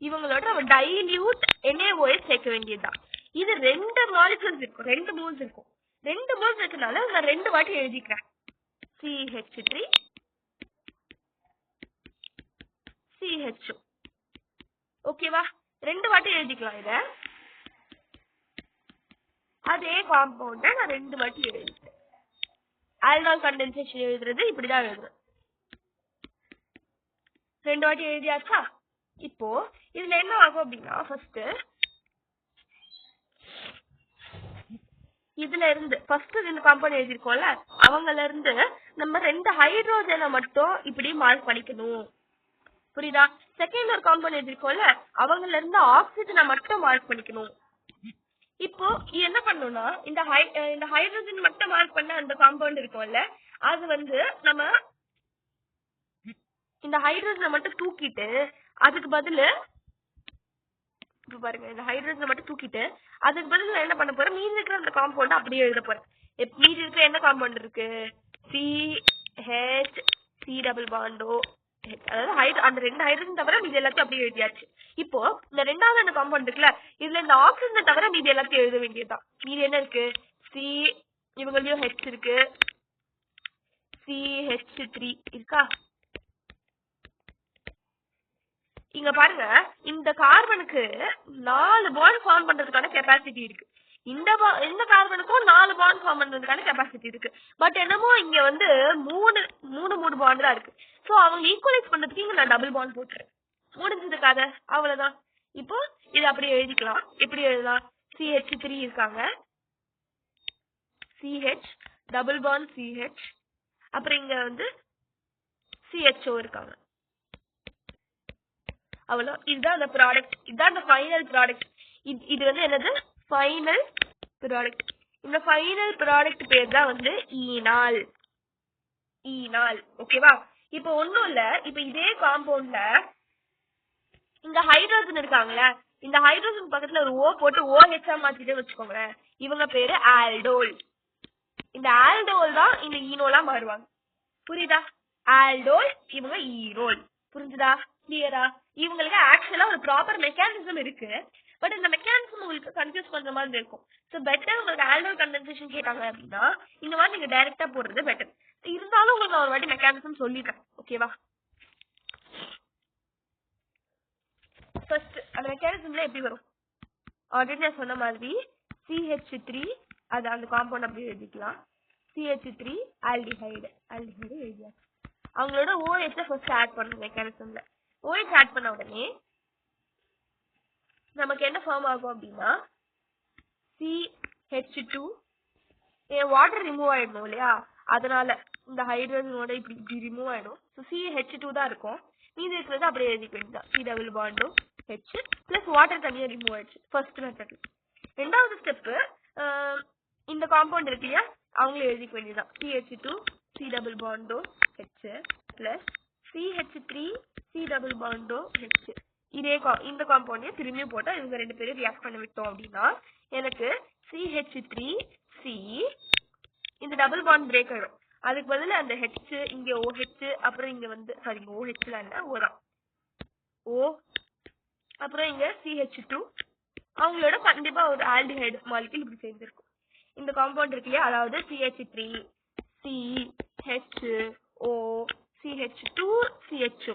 இவங்களோட நம்ம டைல்யூட் NaOH சேர்க்க வேண்டியதுதான். இது 2 மாலிகுல்ஸ் இருக்கும், 2 மோல்ஸ் இருக்கும். 2 மோல்ஸ் இருக்கனால நான் 2 வாட்டி எழுதிக்கிறேன். CH3CHO. ஓகேவா? 2 வாட்டி எழுதிக்கலாம். இத அதே காம்பவுண்ட நான் 2 வாட்டி எழுதிட்டேன். ஆல்டால் கண்டென்சேஷன் எழுதுறது இப்படிதான் எழுதுறேன். 2 வாட்டி எழுதியாச்சா? இப்போ இதுல என்ன ஆகும் அப்படின்னா ஃபர்ஸ்ட் இதுல இருந்து ஃபர்ஸ்ட் 2 காம்பவுண்ட் எழுதிருக்கோம்ல, அவங்கள இருந்து நம்ம 2 ஹைட்ரோஜனை மட்டும் இப்படி மார்க் பண்ணிக்கணும். புரியுதா? செகண்ட் ஒரு காம்பவுண்ட் எழுதிருக்கோம்ல, அவங்கள இருந்து ஆக்சிஜனை மட்டும் மார்க் பண்ணிக்கணும். இப்போ என்ன பண்ணணும்னா இந்த ஹைட்ரோஜன் மட்டும் மார்க் பண்ண அந்த காம்பவுண்ட் இருக்கும்ல, அது வந்து நம்ம இந்த ஹைட்ரோஜனை மட்டும் தூக்கிட்டு அதுக்கு பதில் பாருங்க, இந்த ஹைட்ரோஜனை மட்டும் தூக்கிட்டு அதுக்கு பதில் நான் என்ன பண்ண போறேன், மீதி இருக்கிற அந்த காம்பவுண்ட் அப்படியே எழுத போறேன். மீதி இருக்கிற என்ன காம்பவுண்ட் இருக்கு, CH3 டபுள் பாண்ட் O, அதாவது அந்த 2 ஹைட்ரோஜன் தவிர மீதி எல்லாத்தையும் அப்படியே எழுதியாச்சு. இப்போ இந்த 2வது அந்த காம்பவுண்ட் இருக்குல்ல, இதுல இந்த ஆக்சிஜனை தவிர மீதி எல்லாத்தையும் எழுத வேண்டியதுதான். மீதி என்ன இருக்கு, இவங்களையும் H இருக்கு, CH3 இருக்கா. இங்க பாருங்க, இந்த கார்பனுக்கு 4 பாண்ட் ஃபார்ம் பண்றதுக்கான கெப்பாசிட்டி இருக்கு. இந்த கார்பனுக்கும் 4 பாண்ட் ஃபார்ம் பண்றதுக்கான கெப்பாசிட்டி இருக்கு. பட் என்னமோ இங்க வந்து 3 பாண்ட் தான் இருக்கு. சோ அவங்க ஈக்குவலைஸ் பண்றதுக்கு இங்க நான் டபுள் பாண்ட் போட்டுறேன். முடிஞ்சது கதை, அவ்வளவுதான். இப்போ இது அப்படியே எழுதிக்கலாம். எப்படி எழுதலாம், CH3 இருக்காங்க, CH டபுள் பாண்ட் CH, அப்புறம் இங்க வந்து CHO இருக்காங்க. அவ்வளோ. இதுதான் அந்த ப்ராடக்ட், இதுதான் அந்த ஃபைனல் ப்ராடக்ட். இது வந்து என்னது, ஃபைனல் ப்ராடக்ட். இந்த ஃபைனல் ப்ராடக்ட் பேர் தான் வந்து ஈனால். ஓகேவா? இப்போ ஒண்ணும் இல்ல, இப்போ இதே காம்பவுண்ட்ல இந்த ஹைட்ரோஜன் இருக்காங்களே, இந்த ஹைட்ரோஜன் பக்கத்துல ஒரு O போட்டு OH மாத்திட்டு வச்சுக்கோங்களேன், இவங்க பேரு ஆல்டோல். இந்த ஆல்டோல் தான் இந்த ஈனோலா மாறுவாங்க. புரியுதா? ஆல்டோல், இவங்க ஈனோல். புரிஞ்சுதா? கிளியரா? இவங்களுக்கு ஆக்சுவலா ஒரு ப்ராப்பர் மெக்கானிசம் இருக்கு. பட் இந்த மெக்கானிசம் உங்களுக்கு கன்ஃபியூஸ் பண்ற மாதிரி இருக்கும். ஸோ பெட்டர் உங்களுக்கு ஆல்டோல் கண்டென்சேஷன் கேட்டாங்க அப்படின்னா இந்த மாதிரி நீங்க டைரக்டா போடுறது பெட்டர். இருந்தாலும் உங்களுக்கு நான் ஒரு வாட்டி மெக்கானிசம் சொல்லிட்டேன். ஓகேவா? ஃபர்ஸ்ட் அந்த மெக்கானிசம்ல எப்படி வரும், ஆல்ரெடி நான் சொன்ன மாதிரி CH3 அது அந்த காம்பவுண்ட் அப்படியே எழுதிக்கலாம். CH3 ஆல்டிஹைடு எழுதியாச்சு. அவங்களோட OH ஃபர்ஸ்ட் ஆட் பண்ணுங்க மெக்கானிசம்ல. OH ஆட் பண்ண உடனே நமக்கு என்ன ஃபார்ம் ஆகும் அப்படின்னா CH2 வாட்டர் ரிமூவ் ஆயிடணும் இல்லையா, அதனால இந்த ஹைட்ரஜனோட இப்படி ரிமூவ் ஆயிடும். ஸோ CH2 தான் இருக்கும், மீதி இருக்கிறது அப்படியே எழுதிக்க வேண்டியதான். C டபுள் பாண்டும் H பிளஸ் வாட்டர் தனியாக ரிமூவ் ஆயிடுச்சு ஃபர்ஸ்ட் மெத்தட். ரெண்டாவது ஸ்டெப்பு இந்த காம்பவுண்ட் இருக்கு இல்லையா, அவங்களே எழுதிக்க வேண்டியதான். CH2 C டபுள் பாண்டோ H plus CH3 C double பாண்டோ H. இதே இந்த காம்பவுண்டே திரும்பியும் போட்டால் இவங்க ரெண்டு பேரும் ரியாக்ட் பண்ண விட்டோம் அப்படின்னா எனக்கு CH3 C இந்த டபுள் பாண்ட் பிரேக் ஆயிடும். அதுக்கு பதில் அந்த H இங்க OH அப்புறம் இங்க வந்து சாரி OH இல்ல O தான் O அப்புறம் இங்க CH2 அவங்களோட கண்டிப்பா ஒரு ஆல்டிஹைடு மாலிக்யூல் இப்படி சேர்ந்துருக்கும். இந்த காம்பவுண்ட் இருக்கு இல்லையா, அதாவது CH3 C H O CH2 CH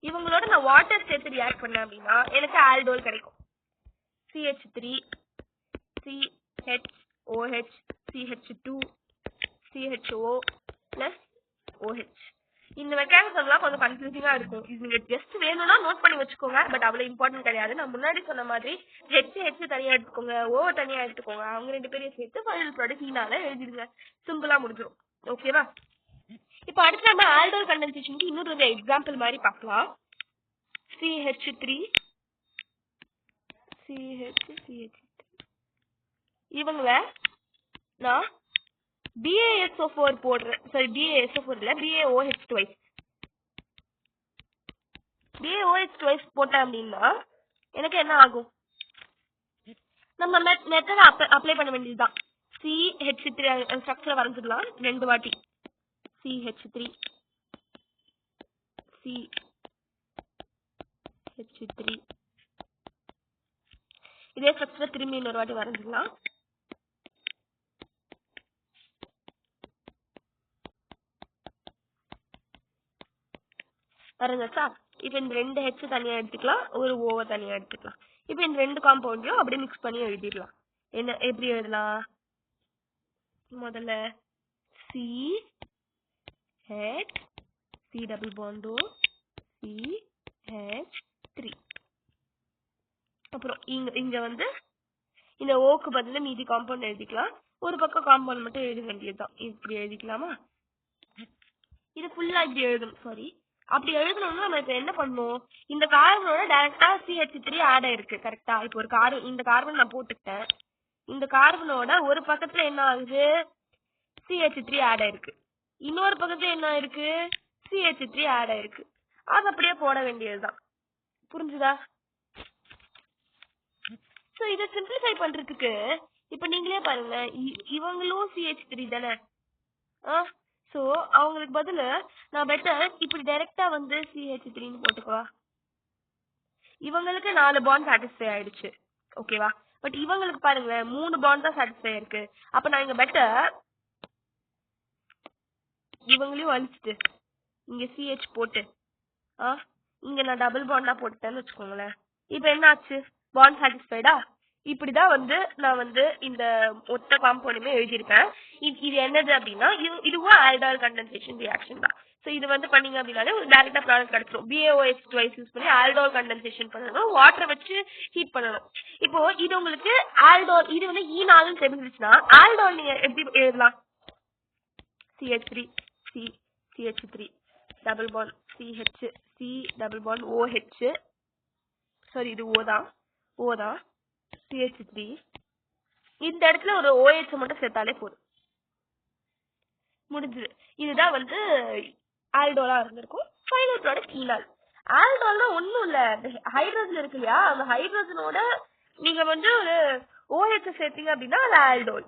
இவங்களோட நான் வாட்டர் சேர்த்து ரியாக்ட் பண்ணேன் அப்படின்னா எனக்கு ஆல்டோல் கிடைக்கும். CH3 CHOH CH2 CHO plus OH. இந்த மெக்கானிசம்லாம் கொஞ்சம் கன்ஃபியூசிங்கா இருக்கும். இது நீங்க ஜஸ்ட் வேணும்னா நோட் பண்ணி வச்சுக்கோங்க, பட் அவ்வளவு இம்பார்ட்டன்ட் கிடையாது. நான் முன்னாடி சொன்ன மாதிரி H தனியா எடுத்துக்கோங்க, O தனியா எடுத்துக்கோங்க, அவங்க ரெண்டு பேரையும் சேர்த்து ஃபைனல் ப்ராடக்ட் ஈனால எழுதிடுங்க, சிம்பிளா முடிஞ்சிடும். ஓகேவா? இப்போ அடுத்து நம்ம ஆல்டோல் கண்டென்சேஷனுக்கு இன்னொரு எக்ஸாம்பிள் மாதிரி பார்க்கலாம். CH3 இவங்கள நான் BaSO4 போடுறேன், சாரி BaSO4 இல்ல BaOH twice போட்டேன் அப்படின்னா எனக்கு என்ன ஆகும், நம்ம மெத்தட அப்ளை பண்ண வேண்டியதுதான். CH3 ஸ்ட்ரக்சரை வரைஞ்சிடலாம் ரெண்டு வாட்டி. CH3 இதே ஸ்ட்ரக்சரை திரும்பி இன்னொரு வாட்டி வரைஞ்சிடலாம். வரைஞ்சாச்சா? இப்போ இந்த ரெண்டு H தனியா எடுத்துக்கலாம், ஒரு O தனியா எடுத்துக்கலாம். இப்போ இந்த ரெண்டு காம்பவுண்டையும் அப்படியே மிக்ஸ் பண்ணி எழுதிடலாம். என்ன எப்படி எழுதலாம், முதல்ல C double bond O CH3 அப்புறம் இங்க வந்து இந்த ஓக்கு பதில மீதி காம்பவுண்ட் எழுதிக்கலாம், ஒரு பக்கம் காம்பவுண்ட் மட்டும் எழுத வேண்டியதுதான். இப்படி எழுதிக்கலாமா? இது ஃபுல்லா இப்படி எழுதணும். சாரி, அப்படி எழுதணும்னா நம்ம இப்ப என்ன பண்ணுவோம், இந்த கார்பனோட டைரக்டா CH3 ஆட் ஆயிருக்கு கரெக்டா. இப்போ ஒரு இந்த கார்பன் நான் போட்டுக்கிட்டேன், இந்த கார்பனோட ஒரு பக்கத்துல என்ன ஆகுது, CH3 ஆட் ஆயிருக்கு, இன்னொரு பக்கத்துல என்ன ஆயிருக்கு, CH3 ஆட் ஆயிருக்கு. அது அப்படியே போட வேண்டியதுதான். புரிஞ்சுதா? சோ இதை சிம்பிளிஃபை பண்றதுக்கு இப்ப நீங்களே பாருங்க, இவங்களும் CH3 தானே. சோ அவங்களுக்கு பதில நான் பெட்டர் இப்படி டைரக்டா வந்து CH3 போட்டுக்கவா. இவங்களுக்கு 4 பாண்ட் சாட்டிஸ்ஃபை ஆயிடுச்சு, ஓகேவா. பட் இவங்களுக்கு பாருங்க 3 பாண்ட் தான் சாட்டிஸ்ஃபை இருக்கு. அப்ப நான் இங்க பெட்டர் இவங்களையும் அழிச்சிட்டு இங்க CH போட்டு இங்க நான் டபுள் பாண்டா போட்டுட்டேன்னு வச்சுக்கோங்களேன். இப்ப என்ன ஆச்சு, பாண்ட் சாட்டிஸ்ஃபைடா. இப்படிதான் வந்து நான் வந்து இந்த மொத்த காம்பவுண்டுமே எழுதியிருக்கேன். இது என்னது அப்படின்னா இதுவும் ஆல்டோல் கண்டென்சேஷன் ரியாக்ஷன் தான். சோ இது வந்து பண்ணீங்க அப்படின்னாலே ஒரு டைரக்டா ப்ராடக்ட் கிடைச்சிடும். BaOH twice யூஸ் பண்ணி ஆல்டோல் கண்டென்சேஷன் பண்ணணும், வாட்டரை வச்சு ஹீட் பண்ணணும். இப்போ இது உங்களுக்கு ஆல்டோல், இது வந்து ஈனாலும் தெரிஞ்சிச்சுன்னா ஆல்டோல் நீங்க எப்படி எழுதலாம், CH3 CH3 double bond CH C double bond OH, sorry இது O தான் CH3, இந்த இடத்துல ஒரு OH மட்டும் சேர்த்தாலே போதும், முடிஞ்சது. இதுதான் வந்து ஆல்டோலா இருந்திருக்கும். Final product ஈனால். ஆல்டோல்னா ஒண்ணும் இல்ல, ஹைட்ரஜன் இருக்கு இல்லையா, அந்த ஹைட்ரஜனோட நீங்க வந்து ஒரு OH சேர்த்தீங்க அப்படின்னா அது ஆல்டோல்.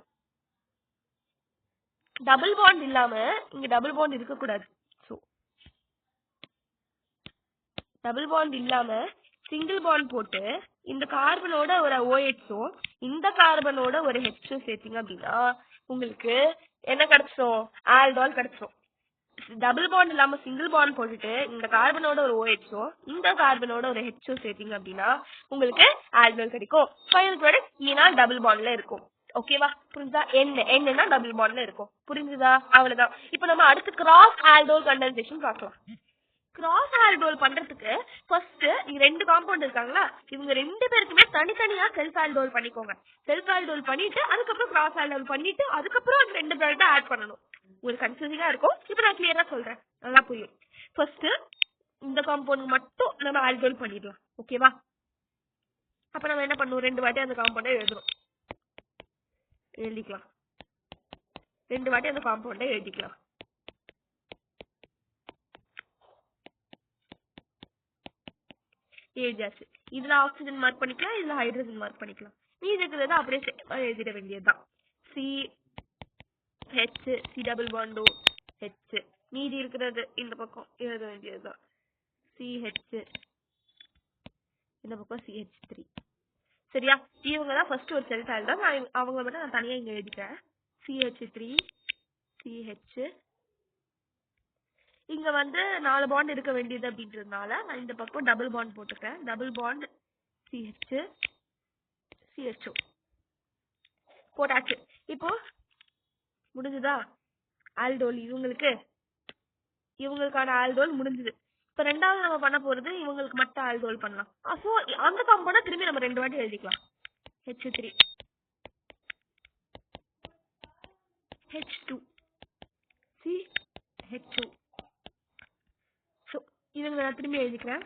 டபுள் பாண்ட் இல்லாம இங்க டபுள் பாண்ட் இருக்க கூடாது. சோ டபுள் பாண்ட் இல்லாம சிங்கிள் பாண்ட் போட்டு இந்த கார்பனோட ஒரு OH இந்த கார்பனோட ஒரு H சேர்த்தீங்க அப்படின்னா உங்களுக்கு என்ன கிடைச்சிடும், ஆல்டோல் கிடைச்சிடும். டபுள் பாண்ட் இல்லாம சிங்கிள் பாண்ட் போட்டுட்டு இந்த கார்பனோட ஒரு OH இந்த கார்பனோட ஒரு H சேர்த்தீங்க அப்படின்னா உங்களுக்கு ஆல்டோல் கிடைக்கும். ஃபைனல் ப்ராடக்ட் ஈனால் டபுள் பாண்ட்ல இருக்கும். ஓகேவா? புரிஞ்சுதா? என்னன்னா டபுள் பாண்ட்ல இருக்கும். புரிஞ்சுதா? அவ்வளவுதான். இப்போ நம்ம அடுத்து கிராஸ் ஆல்டோல் கண்டென்சேஷன் பார்க்கலாம். கிராஸ் ஆல்டோல் பண்றதுக்கு ஃபர்ஸ்ட் இங்க ரெண்டு காம்பவுண்ட் இருக்காங்களா, இவங்க ரெண்டு பேருக்குமே தனித்தனியா செல்ஃப் ஆல்டோல் பண்ணிக்கோங்க. செல்ஃப் ஆல்டோல் பண்ணிட்டு அதுக்கப்புறம் கிராஸ் ஆல்டோல் பண்ணிட்டு அதுக்கப்புறம் அந்த ரெண்டு ப்ராடக்ட் ஆட் பண்ணணும். உங்களுக்கு கன்ஃபியூசிங்கா இருக்கும், இப்போ நான் கிளியரா சொல்றேன், நல்லா புரியும். ஃபர்ஸ்ட் இந்த காம்பவுண்ட் மட்டும் நம்ம ஆல்டோல் பண்ணிடலாம். ஓகேவா? அப்ப நம்ம என்ன பண்ணுவோம், ரெண்டு வாட்டி அந்த காம்பவுண்டை எழுதிக்கலாம். ரெண்டு வாட்டி அந்த காம்பவுண்டை எழுதிக்கலாம். எழுதியாச்சு. இதுல ஆக்சிஜன் மார்க் பண்ணிக்கலாம், இதுல ஹைட்ரஜன் மார்க் பண்ணிக்கலாம். மீதி இருக்கிறத அப்படியே எழுதிட வேண்டியதுதான். CH C double bond H. மீதி இருக்கிறது இந்த பக்கம் எழுத வேண்டியதுதான். CH இந்த பக்கம் CH3. சரியா? இவங்க தான் ஃபர்ஸ்ட் ஒரு செல்ஃப் ஆல்டோல். அவங்க மட்டும் நான் தனியா இங்க எழுதிக்கிறேன். CH3 CH. இங்க வந்து 4 பாண்ட் இருக்க வேண்டியது அப்படின்றதுனால நான் இந்த பக்கம் டபுள் பாண்ட் போட்டுக்கிறேன். டபுள் பாண்ட் CH CHO போட்டாச்சு. இப்போ முடிஞ்சுதா ஆல்டோல்? இவங்களுக்கான ஆல்டோல் முடிஞ்சுது. இப்ப ரெண்டாவது நம்ம பண்ண போறது இவங்களுக்கு மட்டும் ஆல்டோல் பண்ணலாம். சோ அந்த காம்பவுண்ட திரும்பி நம்ம ரெண்டு வாட்டி எழுதிக்கலாம். H3 H2 CHO. இவங்க நான் திரும்பி எழுதிக்கிறேன்.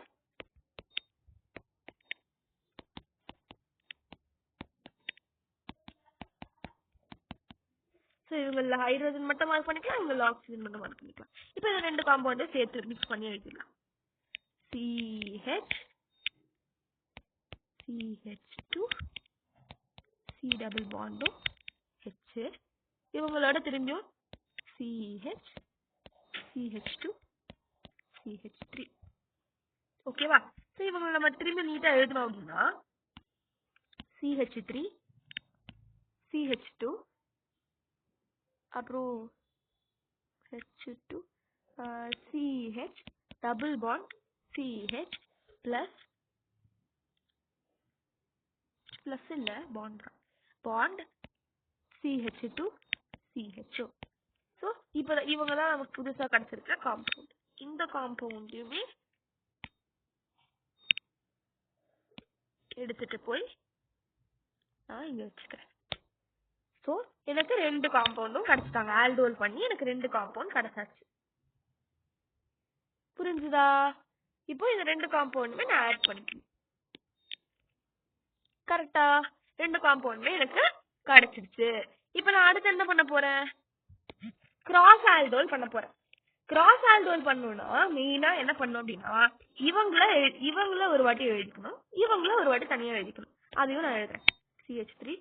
இவங்கள ஹைட்ரஜன் மட்டும் மார்க் பண்ணிக்கலாம், இவங்கள ஆக்சிஜன் மட்டும் மார்க் பண்ணிக்கலாம். இப்போ இந்த ரெண்டு காம்பவுண்டை சேர்த்து மிக்ஸ் பண்ணி எழுதிடலாம். CH CH2 C double bond H. இவங்களோட திரும்பியும் CH CH2 CH3. ஓகேவா? இவங்களை நம்ம திரும்பி நீட்டா எழுதணும் அப்படின்னா CH3 CH2 அப்புறம் H2 CH double bond CH plus இல்ல பாண்ட் CH2 CHO. ஸோ இப்போ இவங்க தான் நமக்கு புதுசா கிடைச்சிருக்க காம்பவுண்ட். இந்த காம்பவுண்டையுமே எடுத்துட்டு போய் நான் இங்க வச்சுக்கிறேன். ஸோ எனக்கு ரெண்டு காம்பவுண்டும் கிடைச்சிட்டாங்க. ஆல்டோல் பண்ணி எனக்கு ரெண்டு காம்பவுண்ட் கிடைச்சாச்சு. புரிஞ்சுதா? இப்போ இந்த ரெண்டு காம்பவுண்டுமே நான் ஆட் பண்ணிக்கணும். கரெக்டா? ரெண்டு காம்பவுண்டுமே எனக்கு கிடைச்சிருச்சு. இப்போ நான் அடுத்து என்ன பண்ண போறேன், கிராஸ் ஆல்டோல் பண்ண போறேன். கிராஸ் ஆல்டோல் பண்ணணும்னா மெயினா என்ன பண்ணணும் அப்படின்னா இவங்கள ஒரு வாட்டி எழுதிக்கணும், இவங்கள ஒரு வாட்டி தனியா எழுதிக்கணும். அதையும் நான் எழுதுறேன். CH3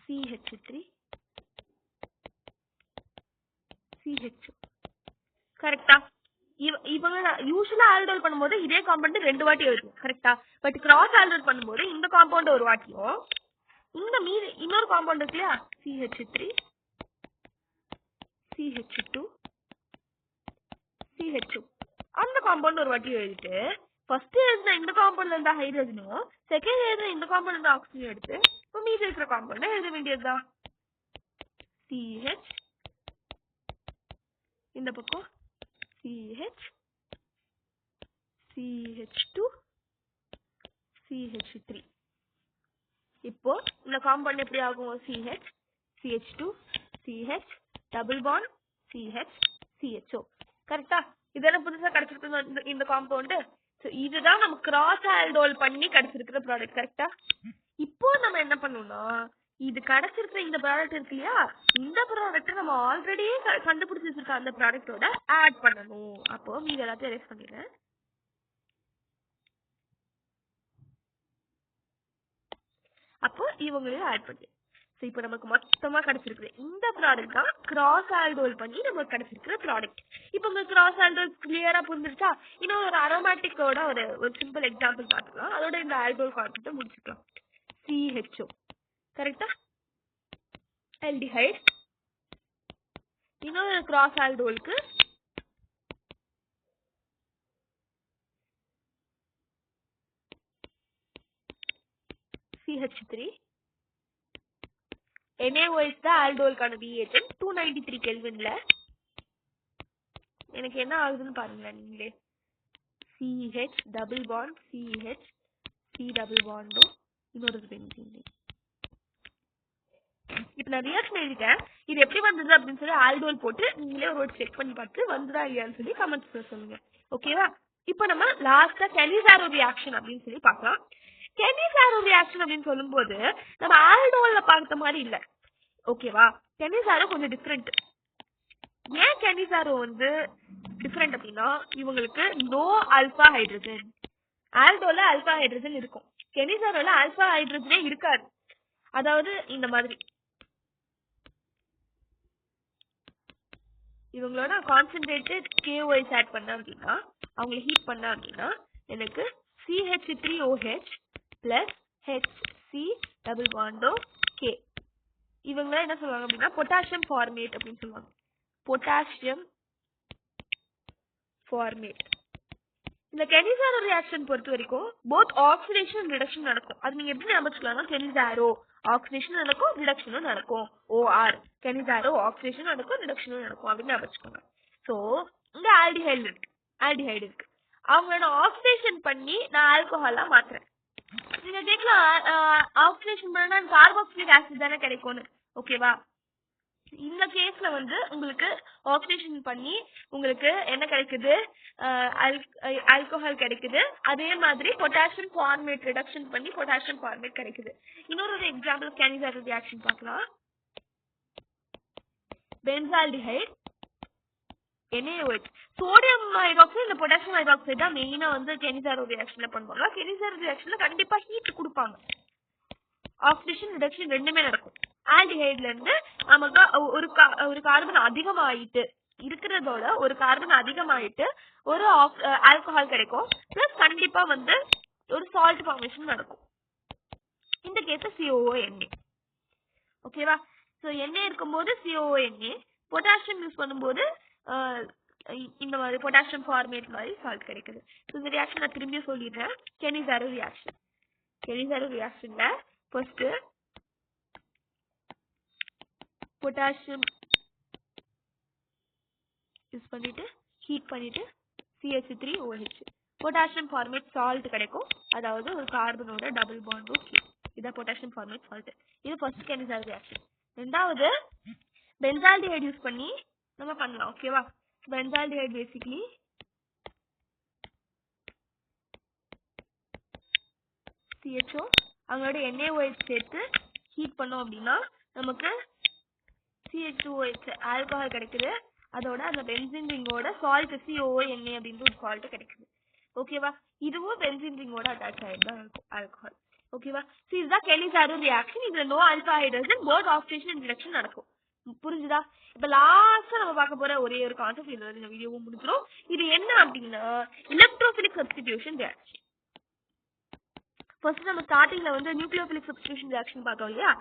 CH3 CHO. கரெக்டா? இவங்க யூசுவலா ஆல்டோல் பண்ணும்போது இதே காம்பவுண்ட் ரெண்டு வாட்டி எழுதுவோம். கரெக்டா? பட் கிராஸ் ஆல்டோல் பண்ணும்போது இந்த காம்பவுண்ட் ஒரு வாட்டியும் இந்த மீதி இன்னொரு காம்பவுண்ட் இருக்கு இல்லையா, CH3 CH2 CHO, அந்த காம்பவுண்ட் ஒரு வாட்டி எழுதிட்டு ஃபர்ஸ்ட் எழுதின இந்த காம்பவுண்ட்ல இருந்தா ஹைட்ரஜனும் செகண்ட் எழுதின இந்த காம்பவுண்ட்ல இருந்தா ஆக்சிஜன் எடுத்து இப்போ மீதி இருக்கிற காம்பவுண்ட் எழுத வேண்டியதுதான். CH இந்த பக்கம் CH CH2 CH3. இப்போ இந்த காம்பவுண்ட் எப்படி ஆகும், CH CH2 CH double bond CH CHO. கரெக்டா? இதெல்லாம் புதுசா கிடைச்சிருக்கு இந்த காம்பவுண்ட். இதுதான் நம்ம கிராஸ் ஆல்டோல் பண்ணி கிடைச்சிருக்கிற ப்ராடக்ட். கரெக்டா? இப்போ நம்ம என்ன பண்ணணும்னா இது கிடைச்சிருக்கிற இந்த ப்ராடக்ட் இருக்கு இல்லையா, இந்த ப்ராடக்ட் நம்ம ஆல்ரெடியே கண்டுபிடிச்சு வச்சிருக்க அந்த ப்ராடக்டோட ஆட் பண்ணணும். அப்போ மீதி எல்லாத்தையும் எரேஸ் பண்ணிடுறேன். அப்போ இவங்களையும் ஆட் பண்ணி இப்போ நமக்கு மொத்தமா கிடைச்சிருக்கு இந்த ப்ராடக்ட் தான் கிராஸ் ஆல்டோல் பண்ணி நமக்கு கிடைச்சிருக்கிற ப்ராடக்ட். இப்போ உங்களுக்கு கிராஸ் ஆல்டோல் கிளியரா புரிஞ்சிருச்சா? இன்னும் ஒரு அரோமேட்டிக்கோட ஒரு சிம்பிள் எக்ஸாம்பிள் பார்த்துக்கலாம். அதோட இந்த ஆல்டோல் கான்செப்டை முடிச்சுக்கலாம். CHO கரெக்டா? ஆல்டிஹைட். இன்னொரு கிராஸ் ஆல்டோலுக்கு CH3. NaOH தான் ஆல்டோலுக்கான reagent 293 கெல்வின்ல. எனக்கு என்ன ஆகுதுன்னு பாருங்களேன் நீங்களே. CH double bond CH C double பாண்டும் இன்னொரு பென்சீன். இப்போ நான் ரியாக்ஷன் எழுதிட்டேன். இது எப்படி வந்தது அப்படின்னு சொல்லி ஆல்டோல் போட்டு நீங்களே ஒரு செக் பண்ணி பார்த்து வந்துதா இல்லையான்னு சொல்லி கமெண்ட்ஸ்ல சொல்லுங்க. ஓகேவா? இப்போ நம்ம லாஸ்டா கெனிசாரோ ரியாக்ஷன் அப்படின்னு சொல்லி பார்க்கலாம். கெனிசாரோ ரியாக்ஷன் அப்படின்னு சொல்லும்போது நம்ம ஆல்டோல்ல பார்த்த மாதிரி இல்ல. ஓகேவா? கெனிசாரோ கொஞ்சம் டிஃப்ரெண்ட். ஏன் கெனிசாரோ வந்து டிஃப்ரெண்ட் அப்படின்னா இவங்களுக்கு நோ ஆல்பா ஹைட்ரஜன். ஆல்டோல ஆல்பா ஹைட்ரஜன் இருக்கும், கெனிசாரோல ஆல்பா ஹைட்ரஜனே இருக்காது. அதாவது இந்த மாதிரி இவங்களோட கான்சென்ட்ரேட்டட் KOH ஆட் பண்ண அப்படின்னா அவங்களை ஹீட் பண்ண அப்படின்னா எனக்கு CH3OH plus HC டபுள் பாண்டோ K. இவங்க என்ன சொல்லுவாங்க அப்படின்னா பொட்டாசியம் ஃபார்மேட் அப்படின்னு சொல்லுவாங்க. Potassium format. இந்த கெனிசாரோ ரியாக்ஷன் பொறுத்த வரைக்கும் போத் ஆக்சிடேஷன் ரிடக்ஷன் நடக்கும். அது நீங்க எப்படி ஞாபகம் கெனிசாரோ ஆக்சிடேஷன் நடக்கும் ரிடக்ஷனும் நடக்கும். OR கெனிசாரோ ஆக்சிடேஷன் நடக்கும் ரிடக்ஷனும் நடக்கும் அப்படின்னு ஞாபகம். ஸோ இங்க ஆல்டிஹைடு இருக்கு. அவங்களோட ஆக்சிடேஷன் பண்ணி நான் ஆல்கஹாலா மாத்துறேன். நீங்க கேட்கலாம் ஆக்சிடேஷன் பண்ணா கார்பாக்சிலிக் ஆசிட் தானே கிடைக்கும்னு. ஓகேவா? இந்த கேஸ்ல வந்து உங்களுக்கு ஆக்சிடேஷன் பண்ணி உங்களுக்கு என்ன கிடைக்குது, ஆல்கஹால் கிடைக்குது. அதே மாதிரி பொட்டாசியம் ஃபார்மேட் ரிடக்ஷன் பண்ணி பொட்டாசியம் ஃபார்மேட் கிடைக்குது. இன்னொரு எக்ஸாம்பிள் கெனிசாரோ ரியாக்ஷன் பார்க்கலாம். பென்சால்டிஹைட் NaOH சோடியம் ஹைட்ராக்சைடு இல்ல பொட்டாசியம் ஹைட்ராக்சைடு தான் மெயினா வந்து கெனிசாரோ ரியாக்ஷன்ல பண்ணுவாங்க. கெனிசாரோ ரியாக்ஷன்ல கண்டிப்பா ஹீட் கொடுப்பாங்க. ஆக்சிடேஷன் ரிடக்ஷன் ரெண்டுமே நடக்கும். ஆல்டிஹைட்ல இருந்து நமக்கு ஒரு கார்பன் அதிகமாயிட்டு இருக்கிறதோட ஒரு கார்பன் அதிகமாயிட்டு ஒரு ஆல்கஹால் கிடைக்கும். பிளஸ் கண்டிப்பா வந்து ஒரு சால்ட் ஃபார்மேஷன் நடக்கும். இந்த கேஸ்ல COONA. ஓகேவா? ஸோ Na இருக்கும்போது COONA, பொட்டாசியம் யூஸ் பண்ணும்போது இந்த மாதிரி பொட்டாசியம் ஃபார்மேட் மாதிரி சால்ட் கிடைக்குது. ஸோ இந்த ரியாக்ஷன் நான் திரும்பியும் சொல்லிடுறேன். கெனிசாரோ ரியாக்ஷன்ல ஃபர்ஸ்ட் பொட்டாசியம் யூஸ் பண்ணிட்டு ஹீட் பண்ணிட்டு CH3OH பொட்டாசியம் ஃபார்மேட் சால்ட் கிடைக்கும். அதாவது ஒரு கார்பனோட டபுள் பாண்ட் ஓகே. இதான் பொட்டாசியம் ஃபார்மேட் சால்ட். இது ஃபர்ஸ்ட் கெனிசாரோ ரியாக்ஷன். ரெண்டாவது பென்சால்டிஹைடு யூஸ் பண்ணி நம்ம பண்ணலாம். ஓகேவா? பென்சால்டிஹைடு பேசிக்கலி CHO அவங்களோட NaOH சேர்த்து ஹீட் பண்ணோம் அப்படின்னா நமக்கு CH2OH ஆல்கஹால் கிடைக்குது. அதோட அந்த பென்சீன் ரிங்கோட சால்ட் COONA அப்படின்ற ஒரு சால்ட் கிடைக்குது. ஓகேவா? இதுவும் பென்சீன் ரிங்கோட அட்டாச் ஆயிட்டு தான் இருக்கும் ஆல்கஹால். ஓகேவா? ஸோ இதுதான் கெனிசாரோ ரியாக்ஷன். இதுல no alpha hydrogen both oxidation and reduction நடக்கும். புரிஞ்சுதா? இப்ப லாஸ்டா நம்ம பார்க்க போற ஒரே ஒரு கான்செப்ட் இதுல இந்த வீடியோவும் முடிச்சிரும். இது என்ன அப்படின்னா எலக்ட்ரோஃபிலிக் சப்ஸ்டிடியூஷன் ரியாக்ஷன். ஃபர்ஸ்ட் நம்ம ஸ்டார்டிங்ல வந்து நியூக்ளியோஃபிலிக் சப்ஸ்டிடியூஷன் ரியாக்ஷன் பார்த்தோம் இல்லையா?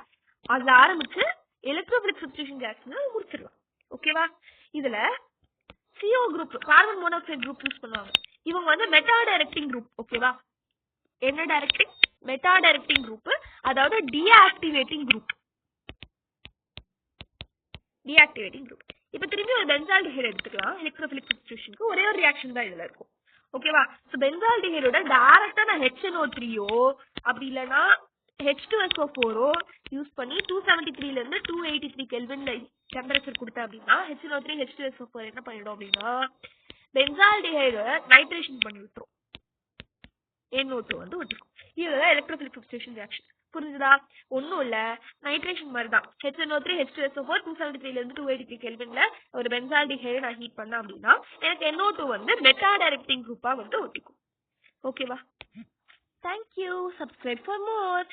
அதுல ஆரம்பிச்சு எலக்ட்ரோஃபிலிக் சப்ஸ்டிடியூஷன் ரியாக்ஷன் முடிச்சிடலாம். ஓகேவா? இதுல CO group carbon monoxide group use பண்ணுவாங்க. இவங்க வந்து மெட்டா டைரக்டிங் குரூப். ஓகேவா? என்ன டைரக்டிங்? Meta directing group. அதாவது டீஆக்டிவேட்டிங் குரூப். இப்ப திரும்பி ஒரு பென்சால்டிஹைடு எடுத்துக்கலாம். எலக்ட்ரோஃபிலிக் சப்ஸ்டிடியூஷனுக்கு ஒரே ஒரு ரியாக்ஷன் தான் இதுல இருக்கும். ஓகேவா? சோ பென்சால்டிஹைடோட டைரக்டா நான் HNO3 அப்படி இல்லனா H2SO4 யூஸ் பண்ணி 273 ல இருந்து 283 கெல்வின்ல டெம்பரேச்சர் கொடுத்தா அப்படின்னா HNO3 H2SO4 என்ன பண்ணிடும் அப்படின்னா பென்சால்டிஹைடு நைட்ரேஷன் பண்ணி விட்டுரும். NO2 வந்து விட்டுரும். இதுதான் எலக்ட்ரோஃபிலிக் சப்ஸ்டிடியூஷன் ரியாக்ஷன். புரிஞ்சுதா? ஒன்னும் இல்ல, நைட்ரேஷன் மாதிரி தான். HNO3 H2SO4 273 ல இருந்து 283 கெல்வின்ல ஒரு பென்சால்டிஹைடு நான் ஹீட் பண்ண அப்படின்னா எனக்கு NO2 வந்து மெட்டா டைரக்டிங் குரூப்பா வந்து ஒட்டிக்கும். ஓகேவா? Thank you. Subscribe for more.